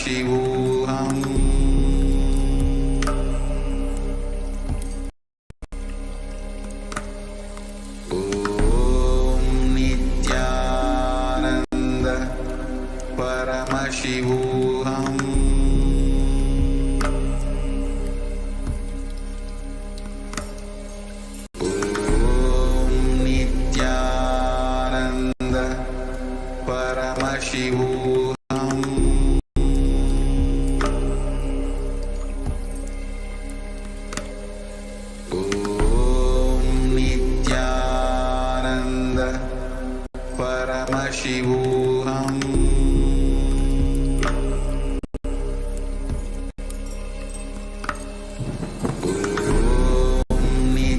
परमशिवोऽहम्। ॐ नित्यानन्द परमशिवोऽहम्। परमशिवोऽहम्। ॐ नित्यानन्द परमशिवोऽहम्। ॐ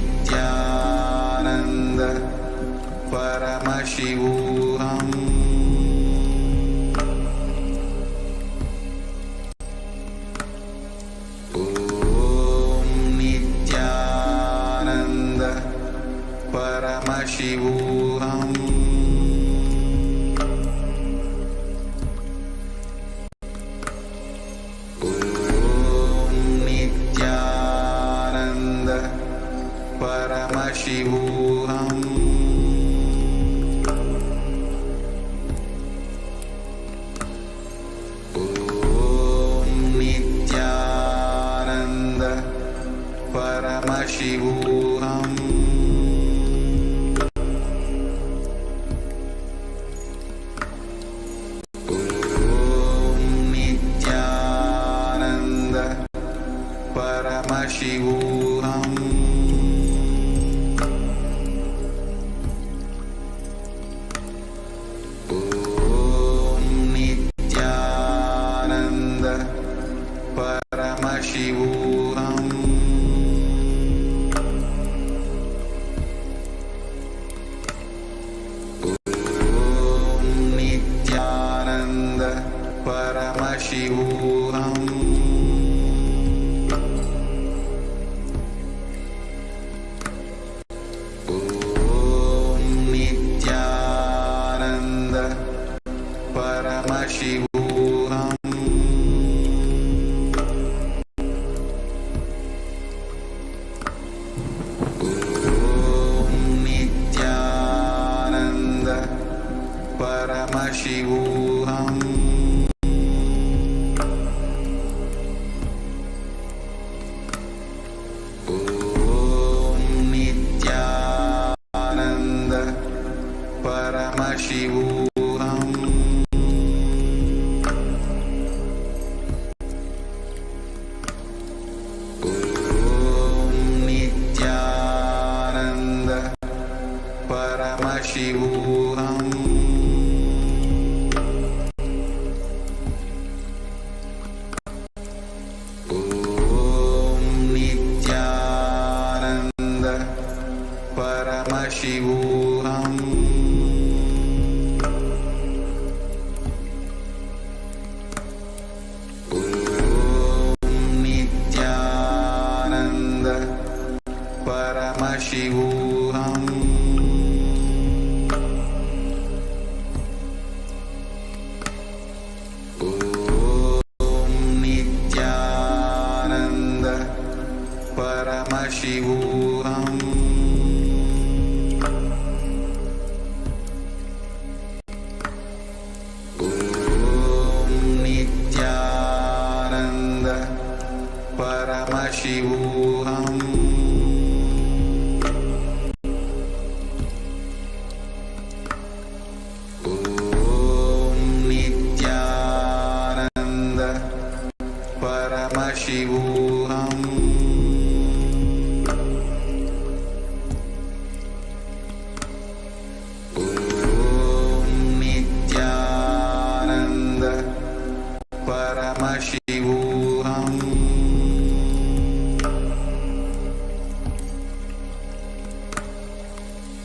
नित्यानन्द परमशिवोऽहम्। परमशिवोऽहम्। ॐ नित्यानन्द परमशिवोऽहम्। ॐ नित्यानन्द परमशिवोऽहम्। परमशिवोऽहम्। ॐ नित्यानन्द परमशिवोऽहम्। ॐ नित्यानन्द परमशिवोऽहम्। परमशिवोऽहम्। ॐ नित्यानन्द परमशिवोऽहम्। ॐ नित्यानन्द परमशिवोऽहम्। परमशिवोऽहम्। ॐ नित्यानन्द परमशिवोऽहम्। ॐ नित्यानन्द परमशिवोऽहम्। परमशिवोऽहम्। ॐ नित्यानन्द परमशिवोऽहम्। ॐ नित्यानन्द परमशिवोऽहम्। परमशिवोऽहम्।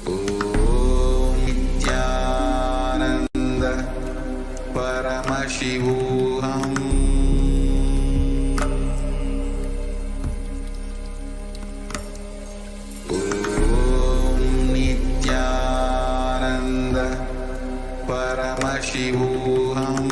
ॐ नित्यानन्द परमशिवोऽहम्। ॐ नित्यानन्द परमशिवोऽहम्।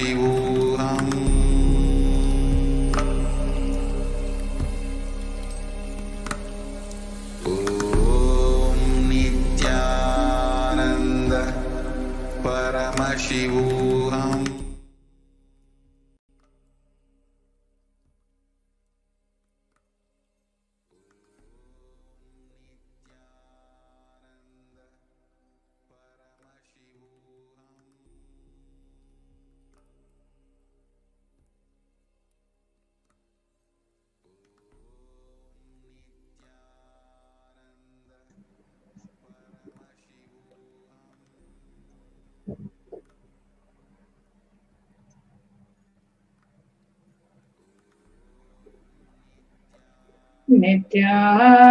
Paramaशिवोऽहम् ॐ नित्यानन्द परमशिवोऽहम्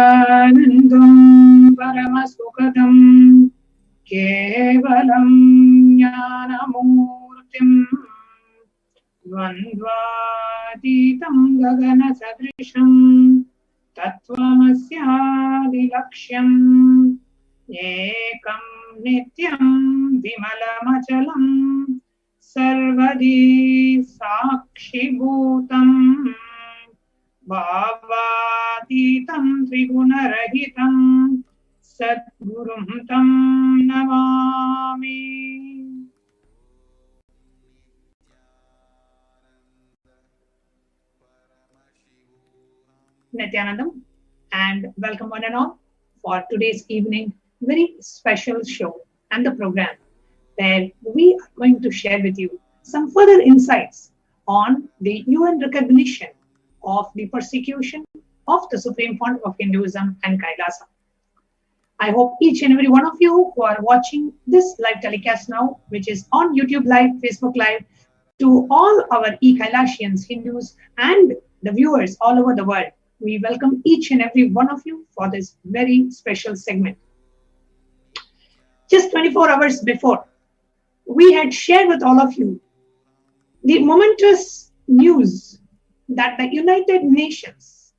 Nithyanandam Paramasukadam Kevalam Jnanamurtim Dvandvatitam Gagana Sadrisham Tattvamasyaadilaksham Ekam Nityam Vimalamachalam Sarvadi Sakshibhutam Bhavatītam Triguna-rahitam Sadgurum tam namami. Nithyanandam, and welcome one and all for today's evening very special show and the program where we are going to share with you some further insights on the UN recognition of the persecution of the Supreme Founder of Hinduism and Kailasa. I hope each and every one of you who are watching this live telecast now, which is on YouTube Live, Facebook Live, to all our e-Kailasians, Hindus, and the viewers all over the world, we welcome each and every one of you for this very special segment. Just 24 hours before, we had shared with all of you the momentous news that the United Nations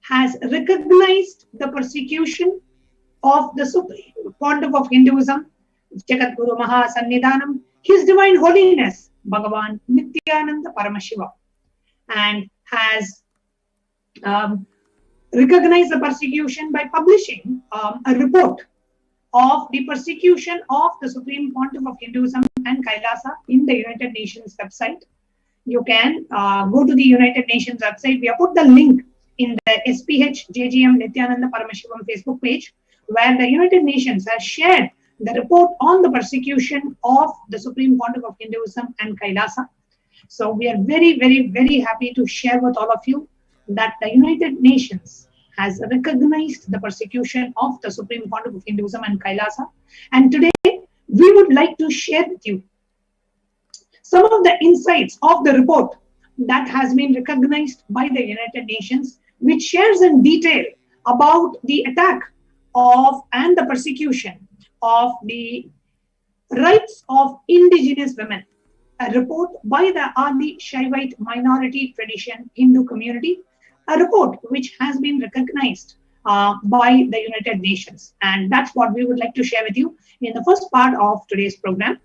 has recognized the persecution of the Supreme Pontiff of Hinduism, Jagat Guru Mahasannidhanam, His Divine Holiness, Bhagavan Nithyananda Paramashiva, and has recognized the persecution by publishing a report of the persecution of the Supreme Pontiff of Hinduism and Kailasa in the United Nations website. You can go to the United Nations website. We have put the link in the Sph Nithyananda Paramashivam Facebook page, where the United Nations has shared the report on the persecution of the Supreme Pontiff of Hinduism and Kailasa. So we are very, very, very happy to share with all of you that the United Nations has recognized the persecution of the Supreme Pontiff of Hinduism and Kailasa. And today we would like to share with you some of the insights of the report that has been recognized by the United Nations, which shares in detail about the attack of and the persecution of the rights of indigenous women. A report by the Adi Shaivite minority tradition Hindu community, a report which has been recognized by the United Nations. And that's what we would like to share with you in the first part of today's program.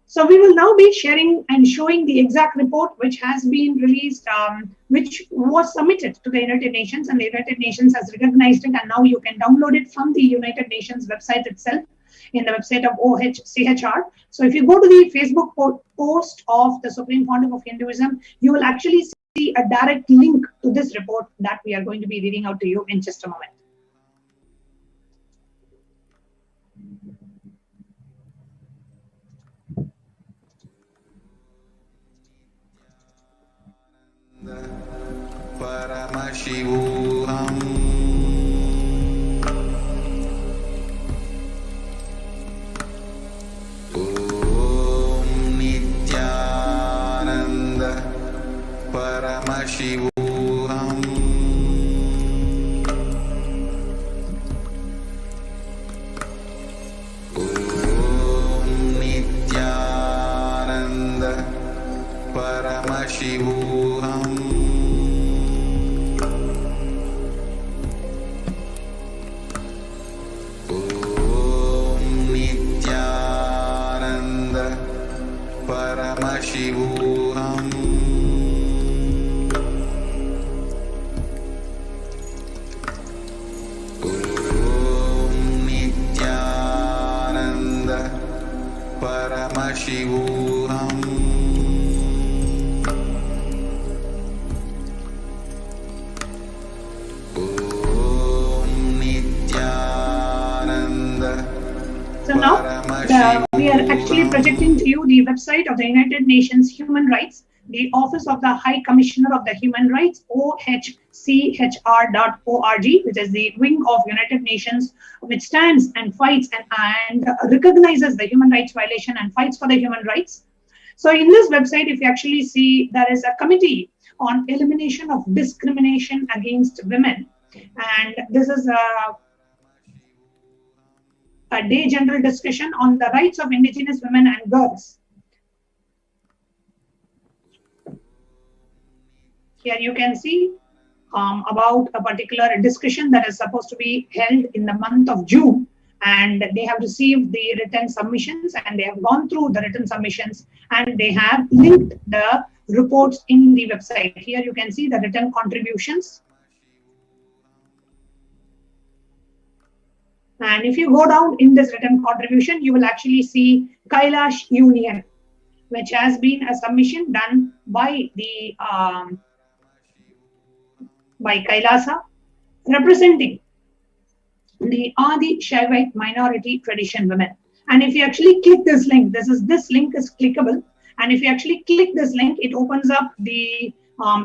So we will now be sharing and showing the exact report which has been released, which was submitted to the United Nations, and the United Nations has recognized it, and now you can download it from the United Nations website itself in the website of OHCHR. So if you go to the Facebook post of the Supreme Pontiff of Hinduism, you will actually see a direct link to this report that we are going to be reading out to you in just a moment. Paramaशिवोऽहम् ॐ नित्यानन्द परमशिवोऽहम् ॐ नित्यानन्द परमशिवोऽहम् ॐ We are actually projecting to you the website of the United Nations Human Rights, the Office of the High Commissioner of the Human Rights, OHCHR.org, which is the wing of United Nations which stands and fights and recognizes the human rights violation and fights for the human rights. So in this website, if you actually see, there is a committee on elimination of discrimination against women. And this is a day general discussion on the rights of indigenous women and girls. Here you can see about a particular discussion that is supposed to be held in the month of June, and they have received the written submissions and they have gone through the written submissions and they have linked the reports in the website. Here you can see the written contributions. And if you go down in this written contribution, you will actually see Kailash Union, which has been a submission done by the by Kailasa, representing the Adi Shaivite minority tradition women. And if you actually click this link, this link is clickable. And if you actually click this link, it opens up the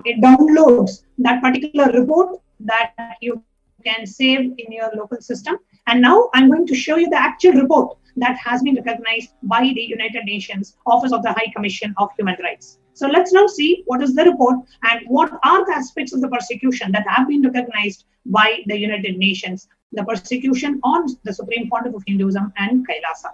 it downloads that particular report that you can save in your local system. And now I'm going to show you the actual report that has been recognized by the United Nations Office of the High Commission of Human Rights. So let's now see what is the report and what are the aspects of the persecution that have been recognized by the United Nations, the persecution on the Supreme Pontiff of Hinduism and Kailasa.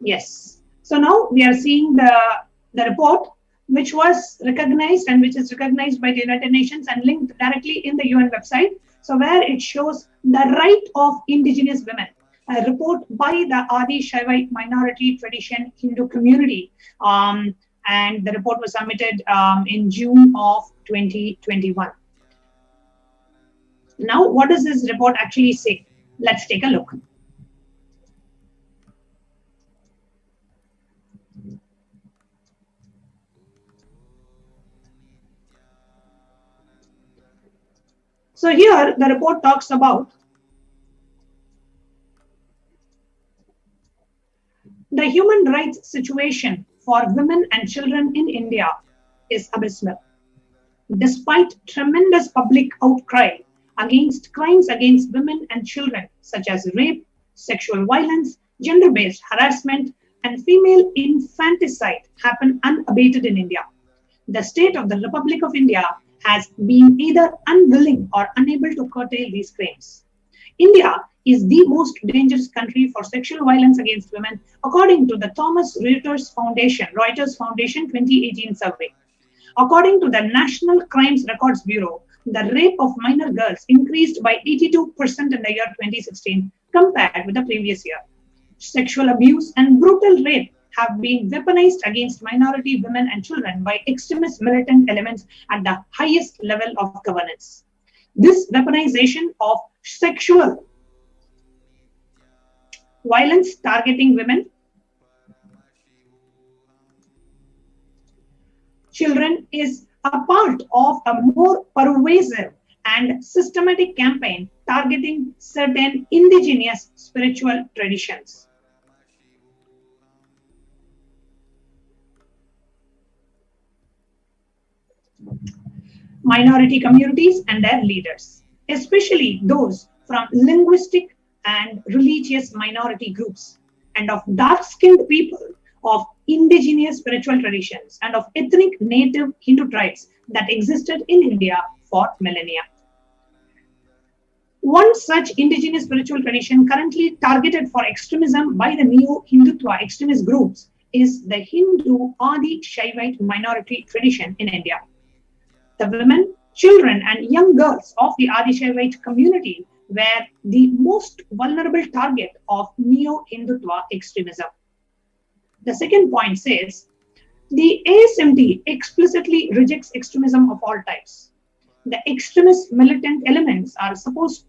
Yes. So now we are seeing the report which was recognized and which is recognized by the United Nations and linked directly in the UN website. So where it shows the right of indigenous women, a report by the Adi Shaivite minority tradition Hindu community. And the report was submitted in June of 2021. Now, what does this report actually say? Let's take a look. So here the report talks about the human rights situation for women and children in India is abysmal. Despite tremendous public outcry against crimes against women and children such as rape, sexual violence, gender-based harassment, and female infanticide happen unabated in India, the state of the Republic of India has been either unwilling or unable to curtail these crimes. India is the most dangerous country for sexual violence against women, according to the Reuters Foundation 2018 survey. According to the National Crimes Records Bureau, the rape of minor girls increased by 82% in the year 2016 compared with the previous year. Sexual abuse and brutal rape have been weaponized against minority women and children by extremist militant elements at the highest level of governance. This weaponization of sexual violence targeting women, children is a part of a more pervasive and systematic campaign targeting certain indigenous spiritual traditions. Minority communities and their leaders, especially those from linguistic and religious minority groups, and of dark-skinned people of indigenous spiritual traditions, and of ethnic native Hindu tribes that existed in India for millennia. One such indigenous spiritual tradition currently targeted for extremism by the neo-Hindutva extremist groups is the Hindu Adi Shaivite minority tradition in India. The women, children, and young girls of the Adi Shaivite community were the most vulnerable target of neo-Hindutva extremism. The second point says, the ASMT explicitly rejects extremism of all types. The extremist militant elements are supposed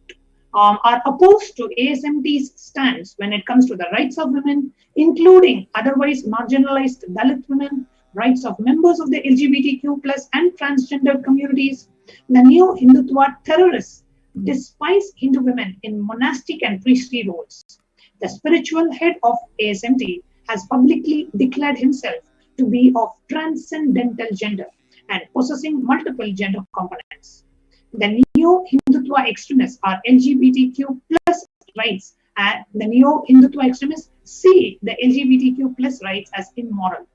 are opposed to ASMT's stance when it comes to the rights of women, including otherwise marginalized Dalit women, rights of members of the LGBTQ plus and transgender communities. The neo-Hindutva terrorists despise Hindu women in monastic and priestly roles. The spiritual head of ASMT has publicly declared himself to be of transcendental gender and possessing multiple gender components. The neo-Hindutva extremists are LGBTQ plus rights, and the neo-Hindutva extremists see the LGBTQ plus rights as immoral.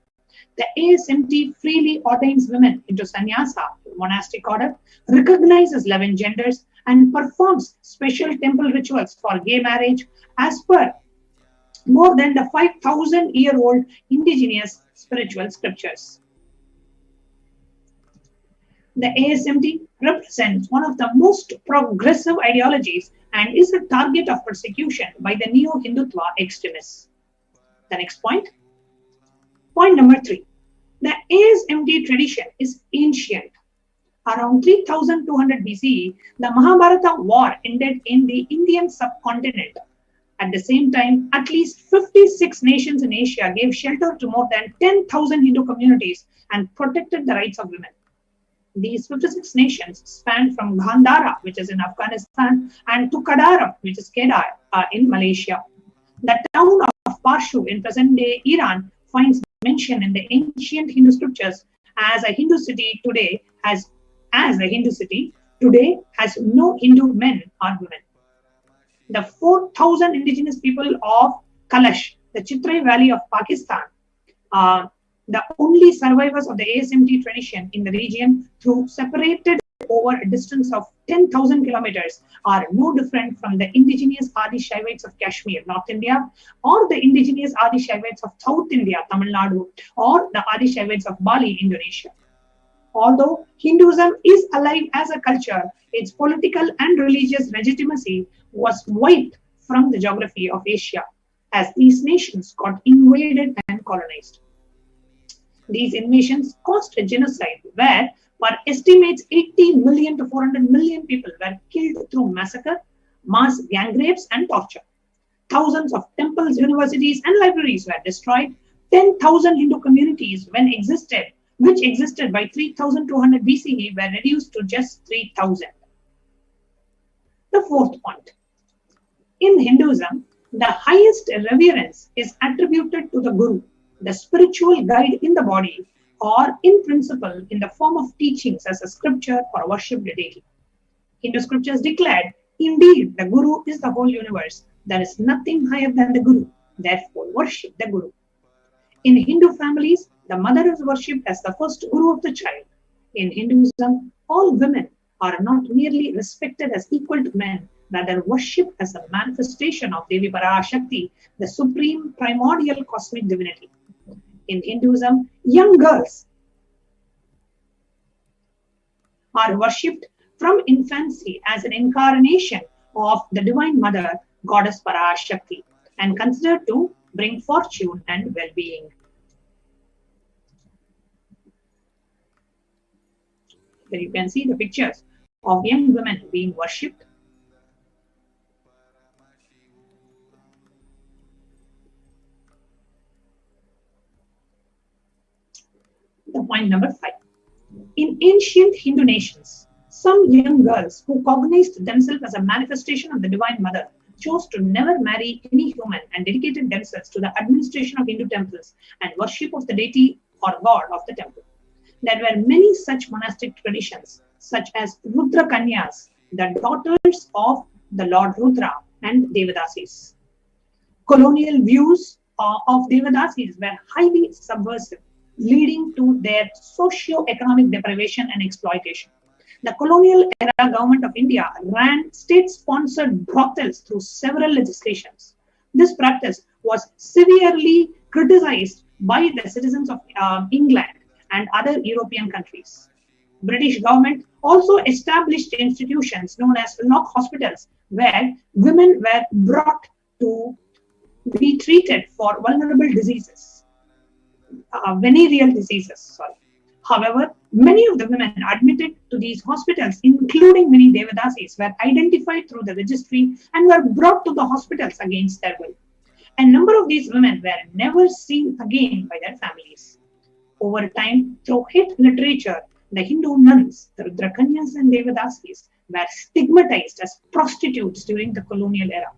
The ASMT freely ordains women into sannyasa, monastic order, recognizes 11 genders, and performs special temple rituals for gay marriage as per more than the 5,000-year-old indigenous spiritual scriptures. The ASMT represents one of the most progressive ideologies and is a target of persecution by the neo-Hindutva extremists. The next point. Point number 3. The ASMT tradition is ancient. Around 3200 BCE, the Mahabharata war ended in the Indian subcontinent. At the same time, at least 56 nations in Asia gave shelter to more than 10,000 Hindu communities and protected the rights of women. These 56 nations span from Gandhara, which is in Afghanistan, and to Kadaram, which is Kedar, in Malaysia. The town of Parshu in present-day Iran finds mention in the ancient Hindu scriptures as a Hindu city today has no Hindu men or women. The 4,000 indigenous people of Kalash, the Chitrai Valley of Pakistan, the only survivors of the ASMT tradition in the region, through separated over a distance of 10,000 kilometers, are no different from the indigenous Adi Shaivites of Kashmir, North India, or the indigenous Adi Shaivites of South India, Tamil Nadu, or the Adi Shaivites of Bali, Indonesia. Although Hinduism is alive as a culture, its political and religious legitimacy was wiped from the geography of Asia as these nations got invaded and colonized. These invasions caused a genocide where, per estimates, 80 million to 400 million people were killed through massacre, mass gang rapes, and torture. Thousands of temples, universities, and libraries were destroyed. 10,000 Hindu communities, which existed by 3200 BCE, were reduced to just 3,000. The fourth point. In Hinduism, the highest reverence is attributed to the Guru, the spiritual guide in the body, or in principle in the form of teachings as a scripture or worship deity. Hindu scriptures declared, indeed, the Guru is the whole universe. There is nothing higher than the Guru. Therefore, worship the Guru. In Hindu families, the mother is worshipped as the first Guru of the child. In Hinduism, all women are not merely respected as equal to men, rather worshipped as a manifestation of Devi Parashakti, the supreme primordial cosmic divinity. In Hinduism, young girls are worshipped from infancy as an incarnation of the Divine Mother, Goddess Parashakti, and considered to bring fortune and well-being. Here you can see the pictures of young women being worshipped. The point number 5. In ancient Hindu nations, some young girls who cognized themselves as a manifestation of the Divine Mother chose to never marry any human and dedicated themselves to the administration of Hindu temples and worship of the deity or god of the temple. There were many such monastic traditions, such as Rudra Kanyas, the daughters of the Lord Rudra, and Devadasis. Colonial views of Devadasis were highly subversive, leading to their socio-economic deprivation and exploitation. The colonial era government of India ran state-sponsored brothels through several legislations. This practice was severely criticized by the citizens of England and other European countries. British government also established institutions known as lock hospitals, where women were brought to be treated for vulnerable diseases, venereal diseases. However, Many of the women admitted to these hospitals, including many Devadasis, were identified through the registry and were brought to the hospitals against their will. A number of these women were never seen again by their families. Over time, through hit literature, the Hindu nuns, the Rudrakanyas and Devadasis, were stigmatized as prostitutes during the colonial era.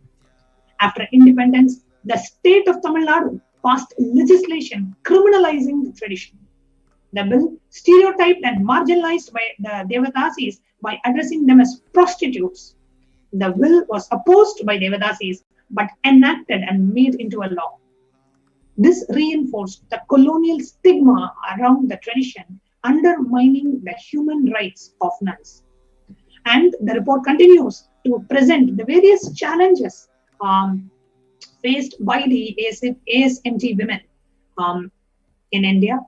After independence, the state of Tamil Nadu passed legislation criminalizing the tradition. The bill stereotyped and marginalized by the Devadasis by addressing them as prostitutes. The bill was opposed by Devadasis but enacted and made into a law. This reinforced the colonial stigma around the tradition, undermining the human rights of nuns. And the report continues to present the various challenges faced by the ASMT women in India.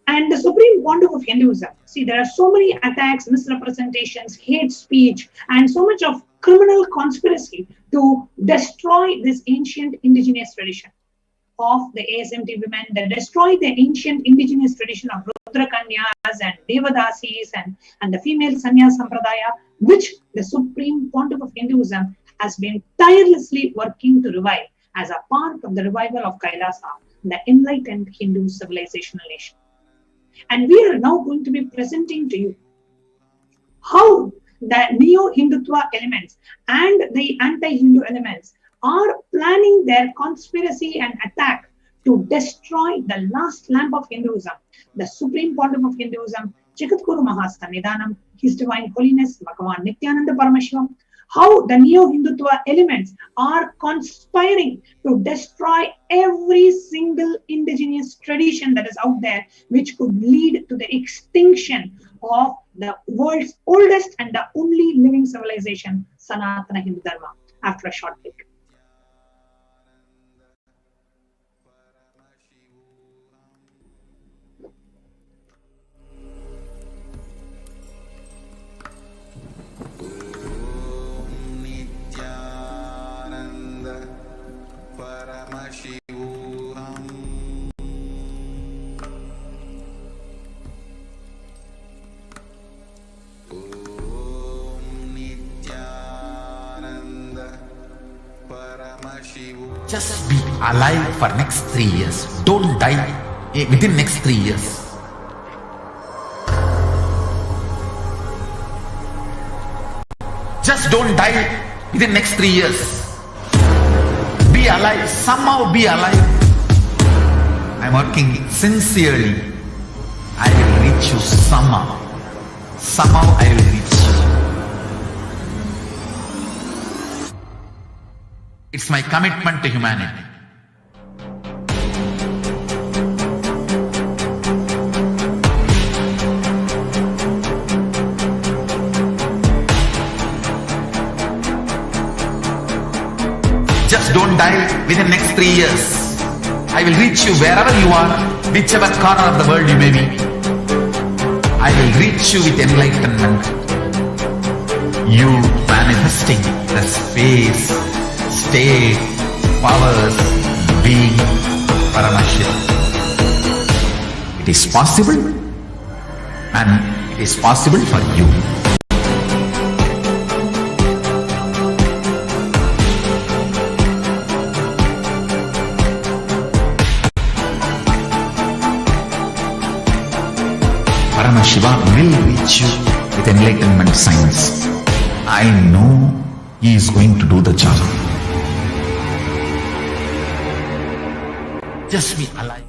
And the Supreme Pontiff of Hinduism. See, there are so many attacks, misrepresentations, hate speech, and so much of criminal conspiracy to destroy this ancient indigenous tradition of the ASMT women, that destroy the ancient indigenous tradition of Rudrakanyas and Devadasis and the female Sanya Sampradaya, which the Supreme Pontiff of Hinduism has been tirelessly working to revive as a part of the revival of Kailasa, the enlightened Hindu civilizational nation. And we are now going to be presenting to you how the neo-Hindutva elements and the anti-Hindu elements are planning their conspiracy and attack to destroy the last lamp of Hinduism, the Supreme Pontiff of Hinduism, Jagadguru Mahasannidhanam, His Divine Holiness, Bhagavan Nithyananda Paramashivam, how the neo-Hindutva elements are conspiring to destroy every single indigenous tradition that is out there, which could lead to the extinction of the world's oldest and the only living civilization, Sanatana Hindu Dharma, after a short break. Just be alive for next 3 years. Don't die within next 3 years. Just don't die within next 3 years. Be alive. Somehow be alive. I'm working sincerely. I will reach you somehow. Somehow I will reach you. It's my commitment to humanity. Just don't die within next 3 years. I will reach you wherever you are, whichever corner of the world you may be. I will reach you with enlightenment. You manifesting the space, state, powers, being, Paramashiva. It is possible, and it is possible for you. Paramashiva will reach you with enlightenment science. I know he is going to do the job. Just be alive.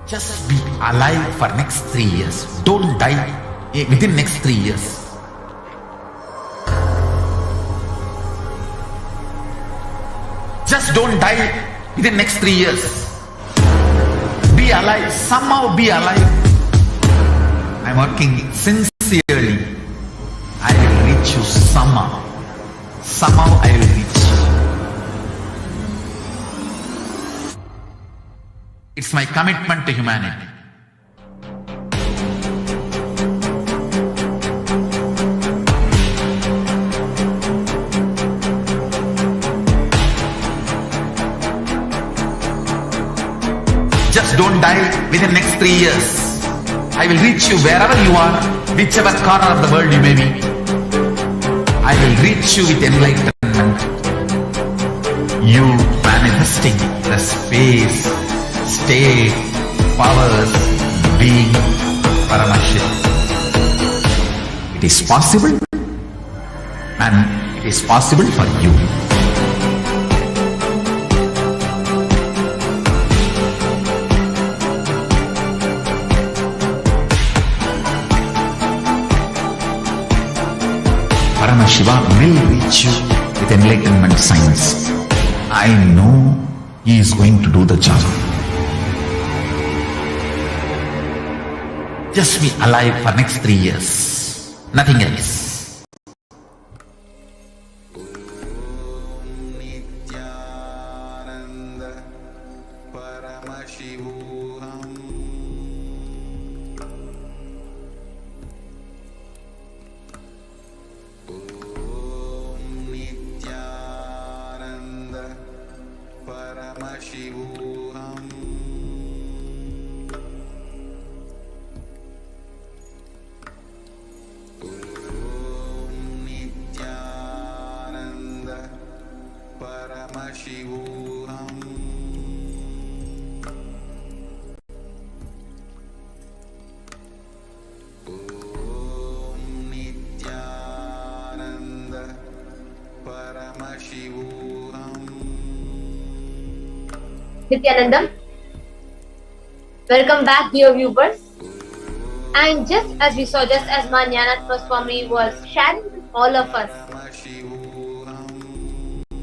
Just be alive for next 3 years. Don't die within next 3 years. Just don't die within next 3 years. Be alive. Somehow be alive. I'm working sincerely. I will reach you somehow. Somehow I will reach you. It's my commitment to humanity. Just don't don't die within next 3 years. I will reach you wherever you are, whichever corner of the world you may be. I will reach you with enlightenment. You manifesting the space, state, powers, being, Paramashiv. It is possible, and it is possible for you. Paramashiva will reach you with enlightenment science. I know he is going to do the job. Just be alive for next 3 years. Nothing else. Nithyananda Paramashivoham. Nithyananda Paramashivoham. Nithyananda Paramashivoham. Nithyananda Paramashivoham. Nithyanandam, welcome back, dear viewers. And just as we saw, just as Nithyananda Swami was sharing with all of us,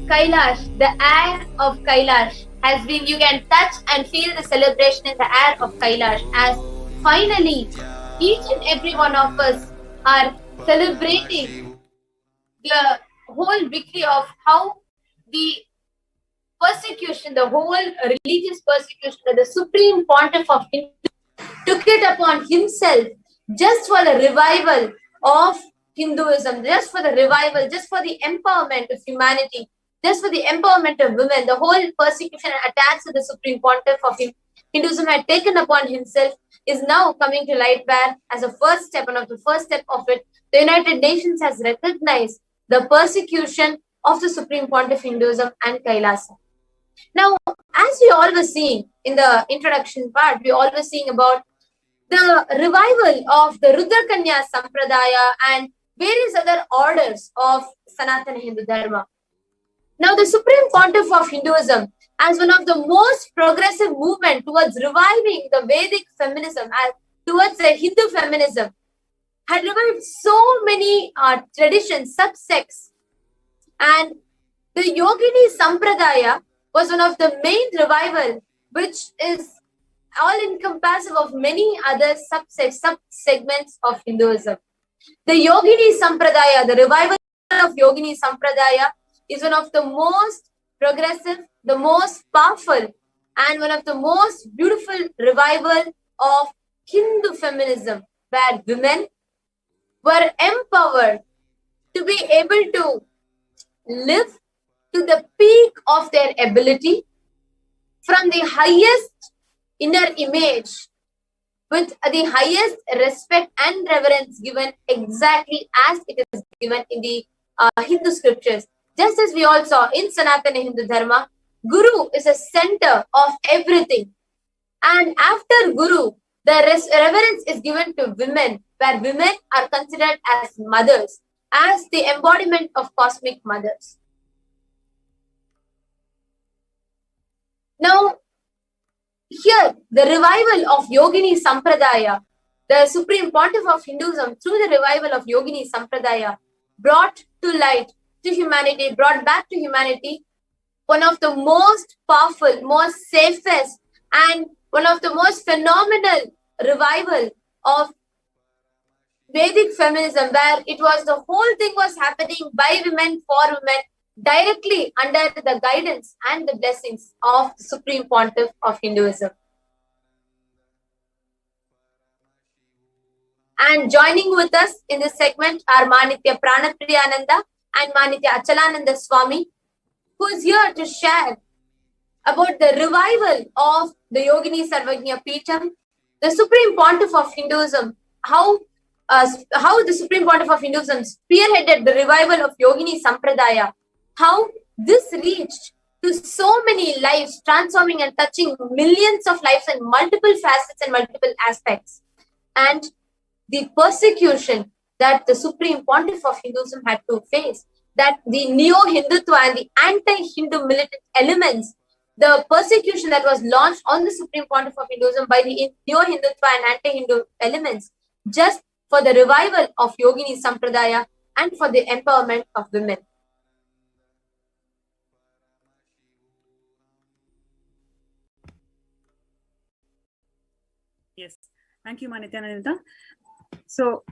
Kailash, the air of Kailash has been, you can touch and feel the celebration in the air of Kailash, as finally each and every one of us are celebrating the whole victory of how the persecution, the whole religious persecution that the Supreme Pontiff of Hindu took it upon himself just for the revival of Hinduism, just for the revival, just for the empowerment of humanity, just for the empowerment of women. The whole persecution and attacks that the Supreme Pontiff of Hinduism had taken upon himself is now coming to light, where as a first step, one of the first step of it, the United Nations has recognized the persecution of the Supreme Pontiff of Hinduism and Kailasa. Now, as we all were seeing in the introduction part, we all were seeing about the revival of the Rudrakanya Sampradaya and various other orders of Sanatana Hindu Dharma. Now, the Supreme Pontiff of Hinduism, as one of the most progressive movement towards reviving the Vedic feminism, towards the Hindu feminism, had revived so many traditions, subsects. And the Yogini Sampradaya was one of the main revival, which is all-encompassing of many other sub-segments of Hinduism. The Yogini Sampradaya, the revival of Yogini Sampradaya, is one of the most progressive, the most powerful, and one of the most beautiful revival of Hindu feminism, where women were empowered to be able to live to the peak of their ability from the highest inner image, with the highest respect and reverence given exactly as it is given in the Hindu scriptures. Just as we all saw in Sanatana Hindu Dharma, Guru is a center of everything. And after Guru, the reverence is given to women, where women are considered as mothers, as the embodiment of cosmic mothers. Now, here, the revival of Yogini Sampradaya, the Supreme Pontiff of Hinduism, through the revival of Yogini Sampradaya, brought to light to humanity, brought back to humanity one of the most powerful, most safest, and one of the most phenomenal revival of Vedic feminism, where it was the whole thing was happening by women, for women, directly under the guidance and the blessings of the Supreme Pontiff of Hinduism. And joining with us in this segment are Manitya Pranapriyananda and Manitya Achalananda Swami, who is here to share about the revival of the Yogini Sarvajnapeetam, the Supreme Pontiff of Hinduism, how the Supreme Pontiff of Hinduism spearheaded the revival of Yogini Sampradaya, how this reached to so many lives, transforming and touching millions of lives in multiple facets and multiple aspects, and the persecution that the Supreme Pontiff of Hinduism had to face, that the neo-Hindutva and the anti-Hindu militant elements, the persecution that was launched on the Supreme Pontiff of Hinduism by the neo-Hindutva and anti-Hindu elements, just for the revival of Yogini Sampradaya and for the empowerment of women. Yes, thank you, Nithyananda. So,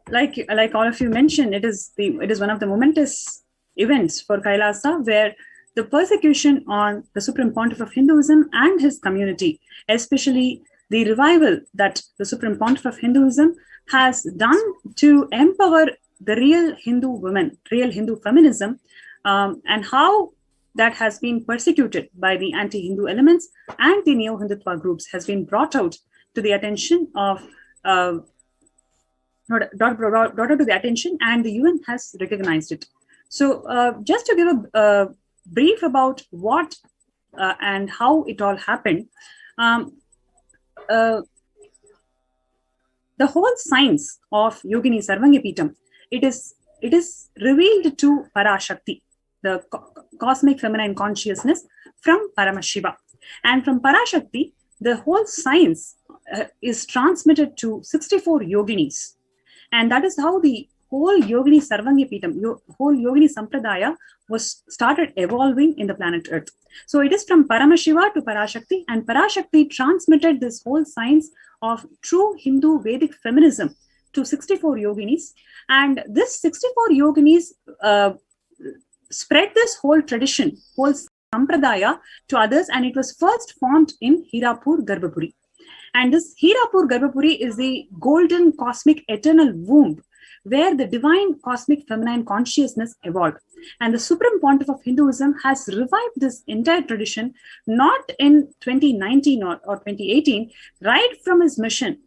like all of you mentioned, it is one of the momentous events for Kailasa, where the persecution on the Supreme Pontiff of Hinduism and his community, especially the revival that the Supreme Pontiff of Hinduism has done to empower the real Hindu women, real Hindu feminism, and how that has been persecuted by the anti-Hindu elements and the neo-Hindutva groups has been brought out to the attention of brought out to the attention, and the UN has recognized it. So just to give a brief about what and how it all happened, the whole science of Yogini Sarvajnapeetam, it is revealed to Parashakti, the cosmic feminine consciousness, from Paramashiva. And from Parashakti, the whole science is transmitted to 64 yoginis. And that is how the whole Yogini Sarvajnapeetam, whole Yogini Sampradaya was started evolving in the planet Earth. So it is from Paramashiva to Parashakti, and Parashakti transmitted this whole science of true Hindu Vedic feminism to 64 yoginis. And this 64 yoginis spread this whole tradition, whole Sampradaya to others, and it was first formed in Hirapur Garbhapuri. And this Hirapur Garbhapuri is the golden cosmic eternal womb where the divine cosmic feminine consciousness evolved. And the Supreme Pontiff of Hinduism has revived this entire tradition, not in 2019 or 2018, right from his mission.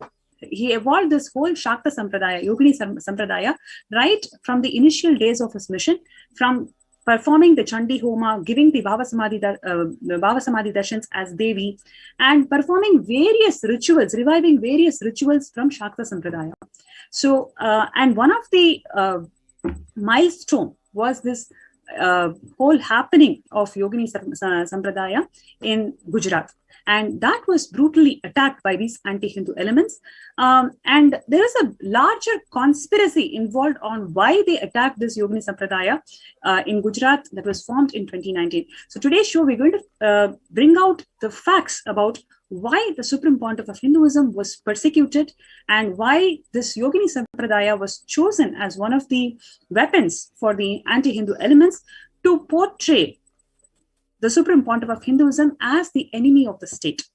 He evolved this whole Shakta Sampradaya, Yogini Sampradaya, right from the initial days of his mission, from performing the Chandi Homa, giving the Bhava Samadhi darshans as Devi, and performing various rituals, reviving various rituals from Shakta Sampradaya. So, and one of the milestone was this whole happening of Yogini Sampradaya in Gujarat. And that was brutally attacked by these anti-Hindu elements. And there is a larger conspiracy involved on why they attacked this Yogini Sampradaya in Gujarat that was formed in 2019. So today's show, we're going to bring out the facts about why the Supreme Pontiff of Hinduism was persecuted and why this Yogini Sampradaya was chosen as one of the weapons for the anti-Hindu elements to portray the Supreme Pontiff of Hinduism as the enemy of the state.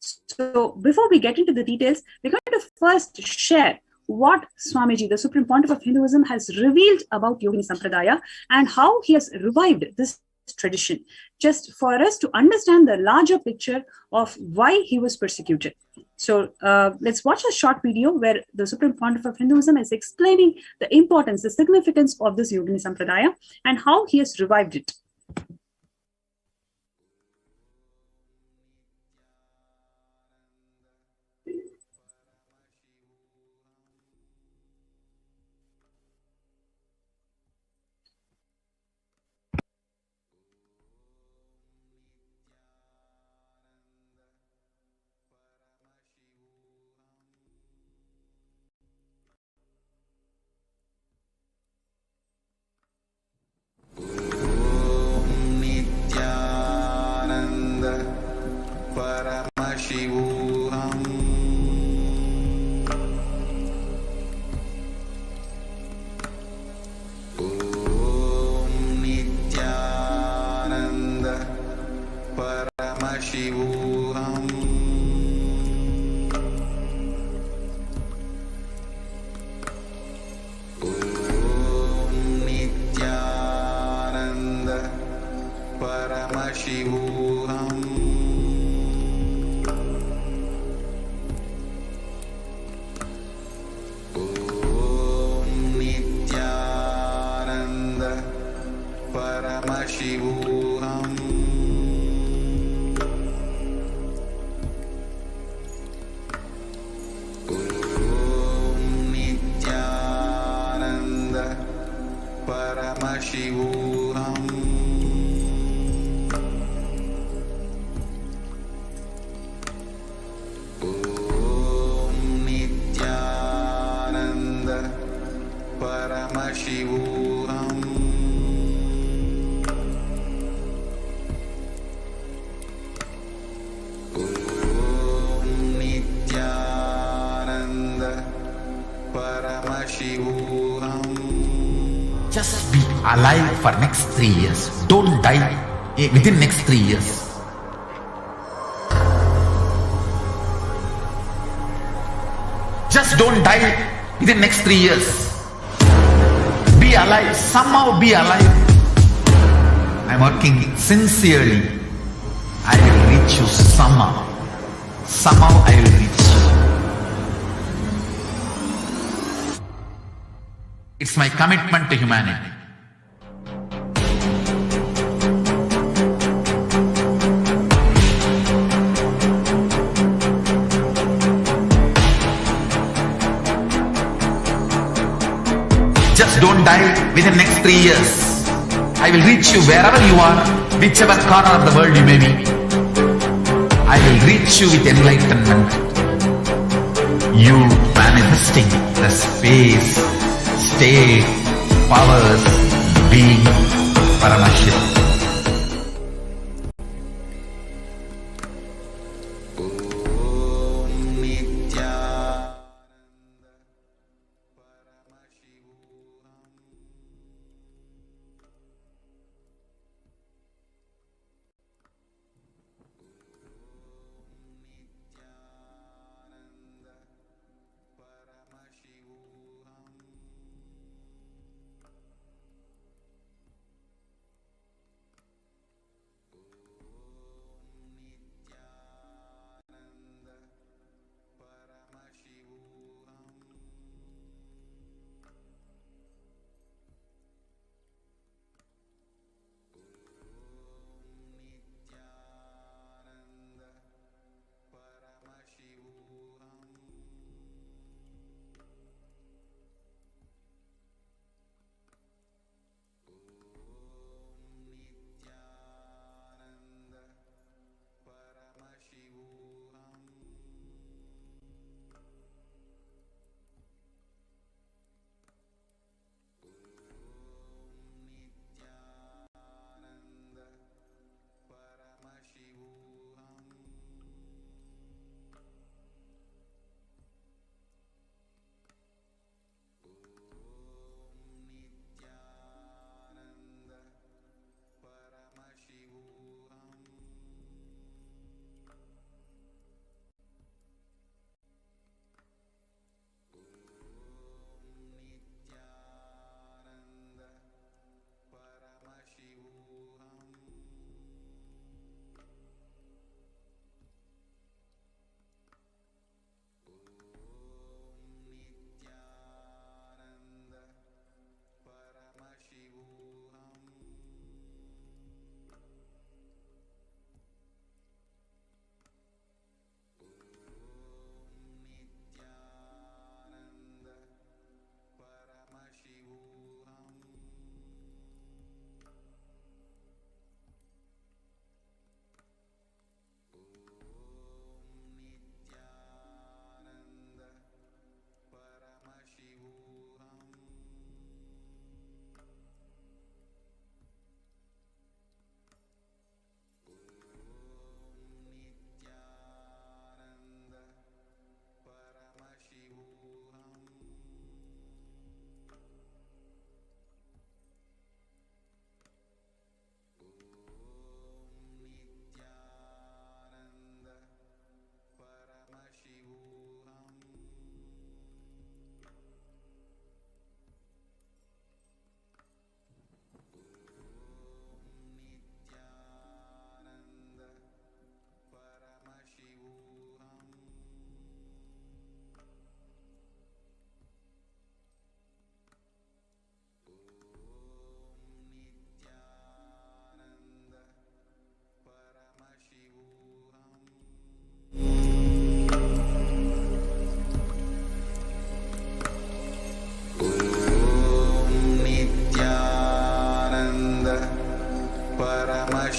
So before we get into the details, we're going to first share what Swamiji, the Supreme Pontiff of Hinduism, has revealed about Yogini Sampradaya and how he has revived this tradition, just for us to understand the larger picture of why he was persecuted. So let's watch a short video where the Supreme Pontiff of Hinduism is explaining the importance, the significance of this Yogini Sampradaya and how he has revived it. Paramashivoham. Paramaशिवोऽहम् ॐ नित्यानन्द परमशिवोऽहम् ॐ नित्यानन्द परमशिवोऽहम् ॐ नित्यानन्द परमशिवोऽहम् Just be alive for next 3 years. Don't die within next 3 years. Just don't die within next 3 years. Be alive. Somehow be alive. I'm working sincerely. I will reach you somehow. Somehow I will reach you. It's my commitment to humanity. Just don't die within next 3 years. I will reach you wherever you are, whichever corner of the world you may be. I will reach you with enlightenment. You manifesting the space, state, powers, being, Paramashiva.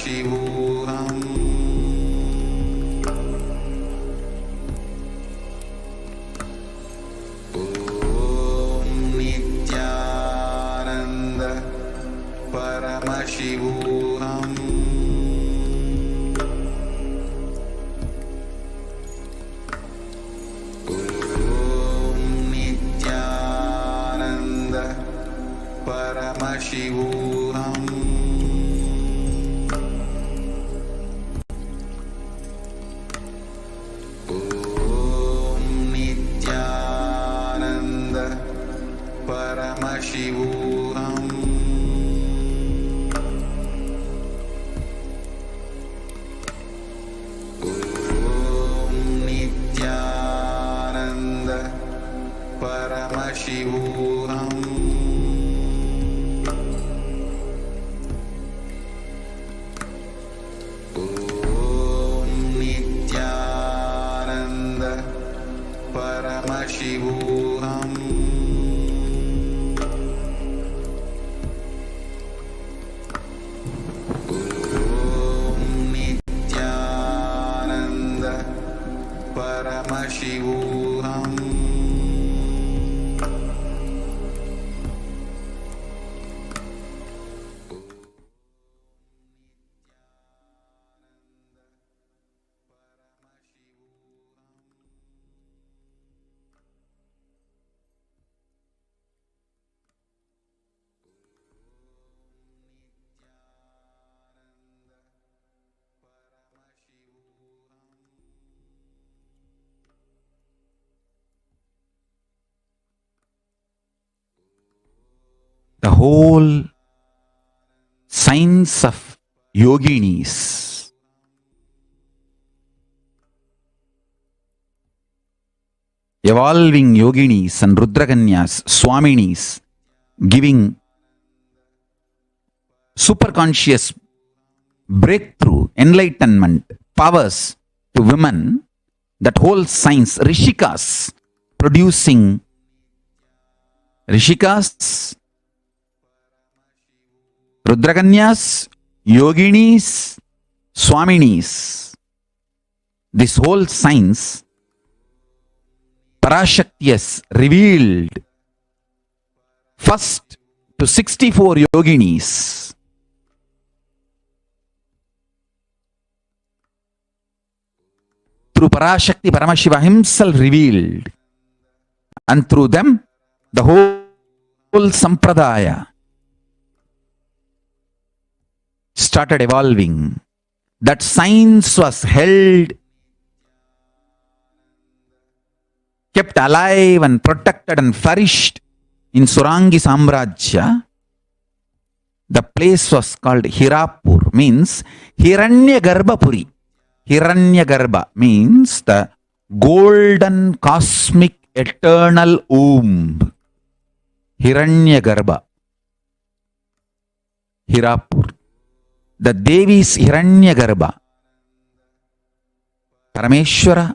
Paramashivooham. Om Nithyananda Paramashivooham. Om Nithyananda Paramashivooham. Om Nithyananda Paramashivooham. Om Nithyananda Paramashivooham. Om Nithyananda Paramashivooham. Om Nithyananda Paramashivooham. The whole science of yoginis, evolving yoginis and rudraganyas, swaminis, giving superconscious breakthrough, enlightenment, powers to women, that whole science, rishikas, producing rishikas, rudraganyas, yoginis, swaminis, this whole science Parashakti has revealed first to 64 yoginis. Through Parashakti, Paramashiva himself revealed, and through them the whole sampradaya started evolving. That science was held, kept alive and protected and flourished in Surangi Samrajya. The place was called Hirapur, means Hiranyagarbha Puri. Hiranyagarbha means the golden cosmic eternal womb. Hiranyagarbha. Hirapur. The Devi's Hiranyagarbha. Parameshwara,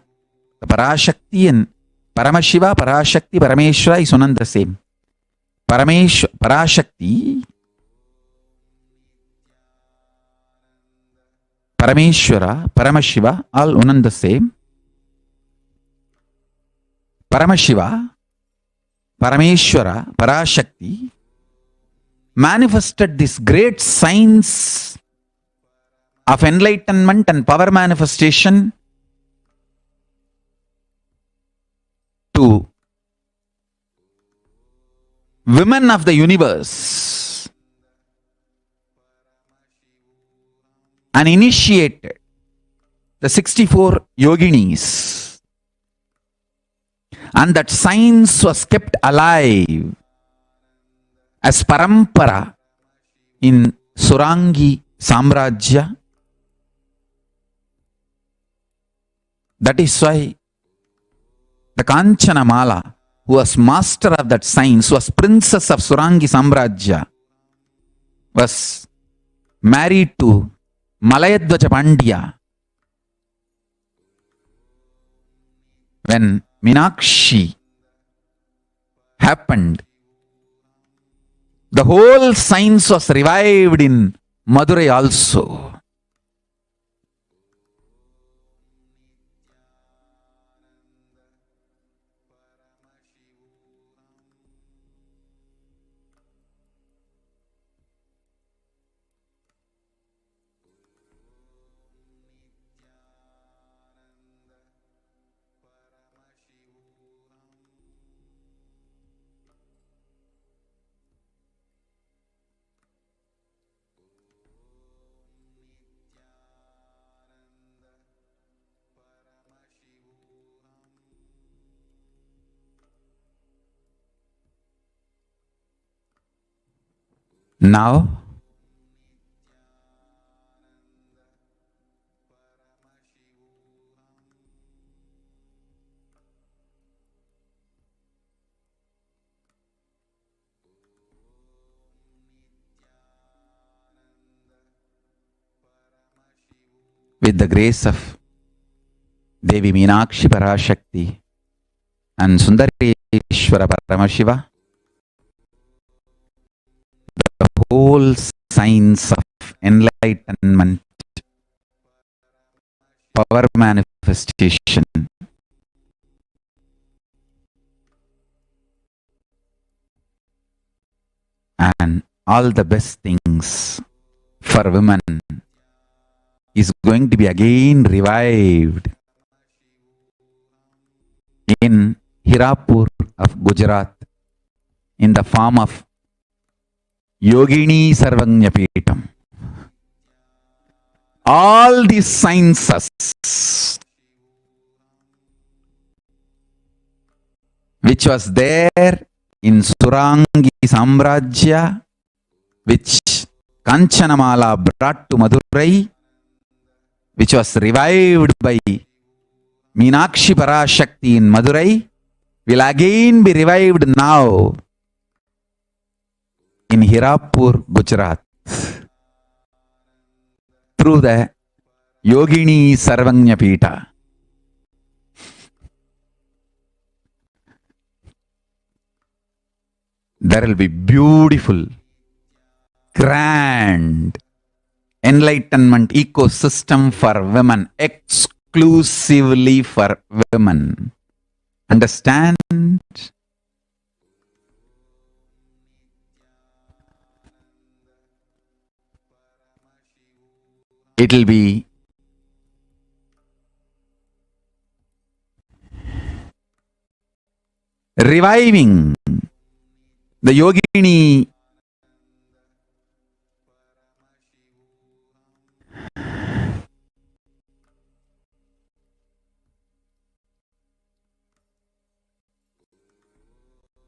the Parashakti and Paramashiva, Parashakti, Parameshwara is one and the same. Parashakti, Parameshwara, Paramashiva, all one and the same. Paramashiva, Parameshwara, Parashakti manifested this great science of enlightenment and power manifestation to women of the universe and initiated the 64 yoginis, and that science was kept alive as parampara in Surangi Samrajya. That is why the Kanchana Mala, who was master of that science, was princess of Surangi Samrajya, was married to Malayadvaja Pandya. When Meenakshi happened, the whole science was revived in Madurai also. Now, with the grace of Devi Meenakshi Parashakti and Sundareshwara Paramashiva, the whole science of enlightenment, power manifestation, and all the best things for women is going to be again revived in Hirapur of Gujarat in the form of Yogini Sarvajnapeetam. All these sciences which was there in Surangi Samrajya, which Kanchanamala brought to Madurai, which was revived by Meenakshi Parashakti in Madurai, will again be revived now in Hirapur, Gujarat, through the Yogini Sarvajnapeetam. There will be beautiful, grand enlightenment ecosystem for women, exclusively for women. Understand? It will be reviving the Yogini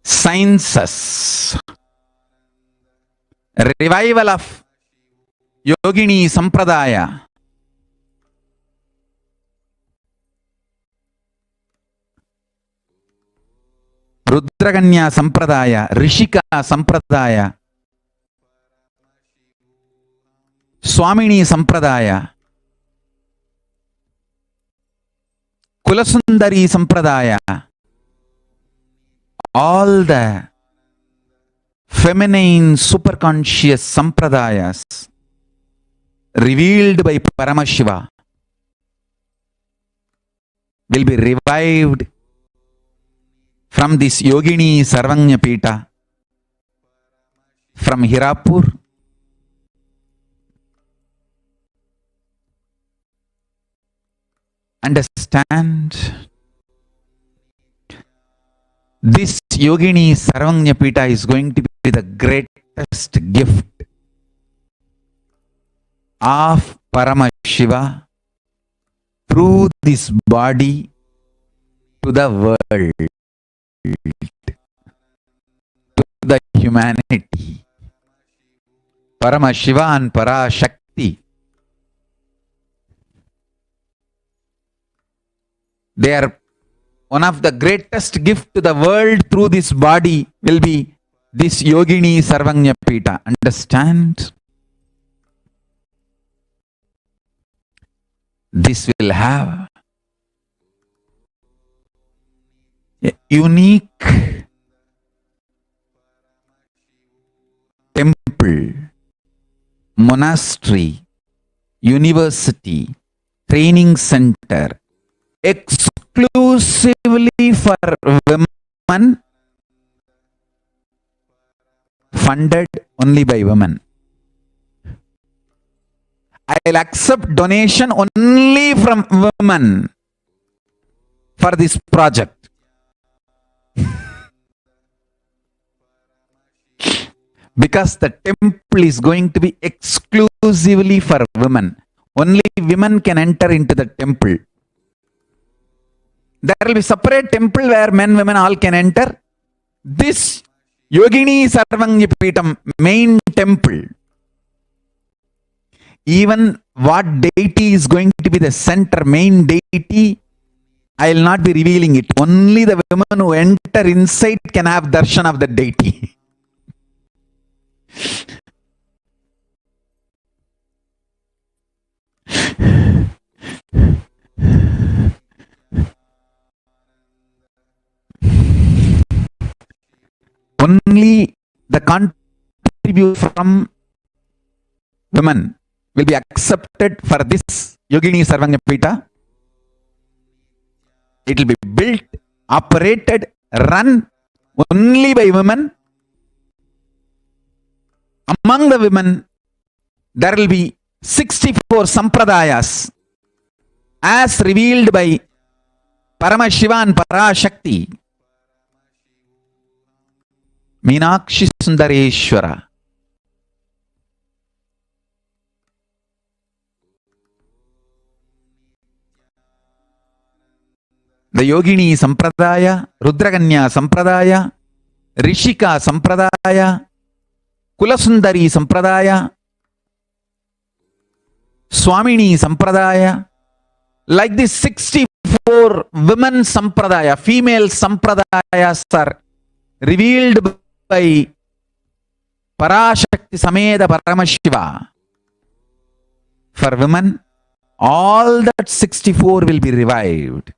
sciences, revival of Yogini Sampradaya, Rudraganya Sampradaya, Rishika Sampradaya, Swamini Sampradaya, Kulasundari Sampradaya, all the feminine superconscious sampradayas revealed by Paramashiva will be revived from this Yogini Sarvajnapeetam, from Hirapur. Understand? This Yogini Sarvajnapeetam is going to be the greatest gift of Paramashiva through this body to the world, to the humanity. Paramashiva and Parashakti, they are one of the greatest gift to the world through this body will be this Yogini Sarvajnapeetam. Understand? This will have a unique temple, monastery, university, training center, exclusively for women, funded only by women. I'll accept donation only from women for this project. Because the temple is going to be exclusively for women. Only women can enter into the temple. There will be separate temple where men, women all can enter. This Yogini Sarvajnapeetam, main temple. Even what deity is going to be the center, main deity, I will not be revealing it. Only the women who enter inside can have darshan of the deity. Only the contribution from women will be accepted for this Yogini Sarvajnapeeta. It will be built, operated, run only by women. Among the women, there will be 64 sampradayas as revealed by Paramashiva and Parashakti. Meenakshi Sundareshwara. The Yogini Sampradaya, Rudraganya Sampradaya, Rishika Sampradaya, Kulasundari Sampradaya, Swamini Sampradaya, like this 64 women Sampradaya, female Sampradayas are revealed by Parashakti Sameda Paramashiva. For women, all that 64 will be revived.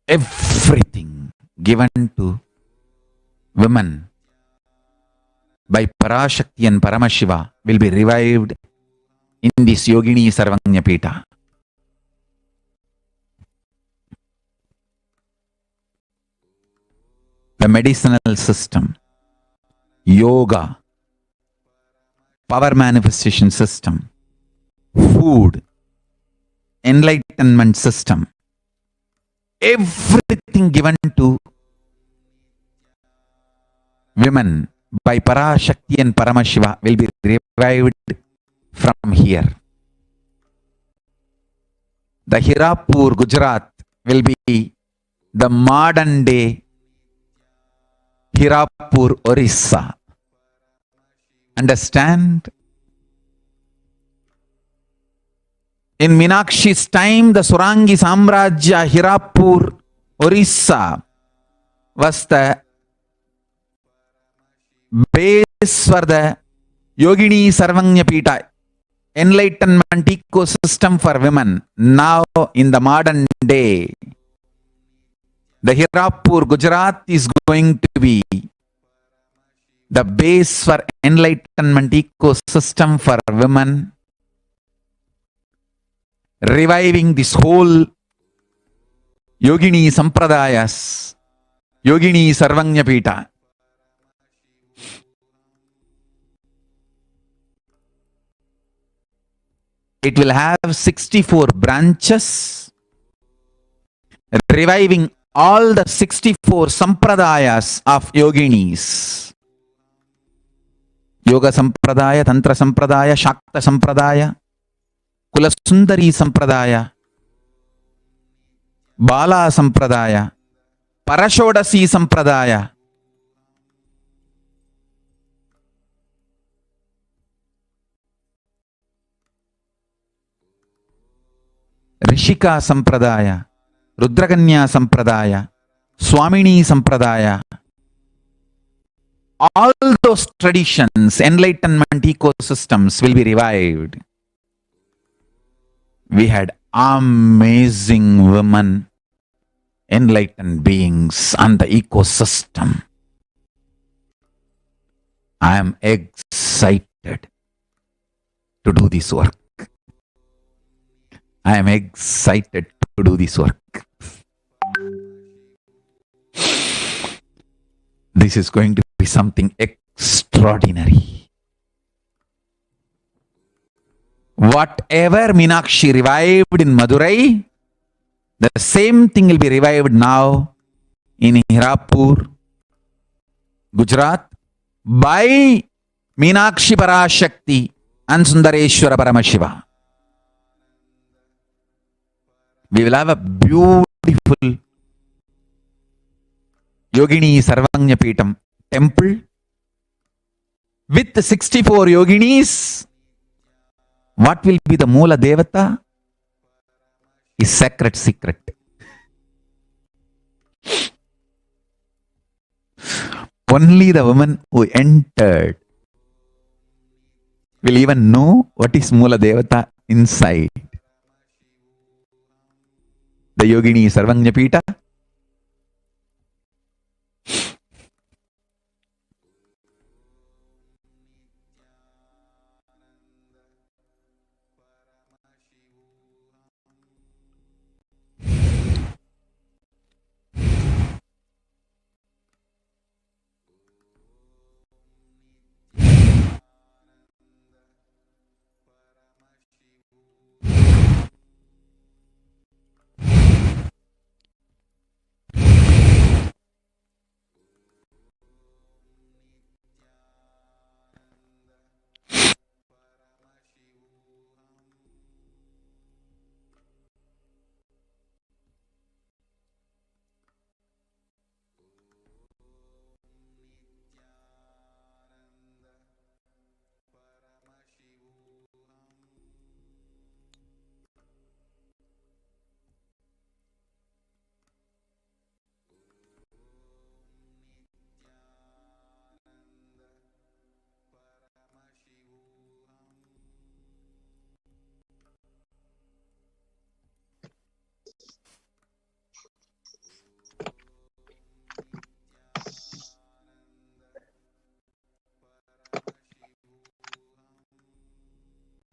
Everything given to women by Parashakti and Paramashiva will be revived in this Yogini Sarvajnapeeta. The medicinal system, yoga, power manifestation system, food, enlightenment system, everything given to women by Parashakti and Paramashiva will be revived from here. The Hirapur, Gujarat will be the modern day Hirapur, Orissa. Understand? In Meenakshi's time, the Surangi Samrajya, Hirapur, Orissa was the base for the Yogini Sarvajnapeeta, enlightenment ecosystem for women. Now, in the modern day, the Hirapur, Gujarat is going to be the base for enlightenment ecosystem for women, reviving this whole Yogini Sampradayas, Yogini Sarvajnapeeta. It will have 64 branches, reviving all the 64 sampradayas of yoginis. Yoga Sampradaya, Tantra Sampradaya, Shakta Sampradaya, Kulasundari Sampradaya, Bala Sampradaya, Parashodasi Sampradaya. Rishika Sampradaya, Rudraganya Sampradaya, Swamini Sampradaya. All those traditions, enlightenment ecosystems will be revived. We had amazing women, enlightened beings on the ecosystem. I am excited to do this work. I am excited to do this work. This is going to be something extraordinary. Whatever Meenakshi revived in Madurai, the same thing will be revived now in Hirapur, Gujarat, by Meenakshi Parashakti and Sundareshwara Paramashiva. We will have a beautiful beautiful Yogini Sarvajnapeetam temple with 64 yoginis. What will be the Moola Devata is sacred secret. Only the woman who entered will even know what is Moola Devata inside. The Yogini Sarvajnapeeta.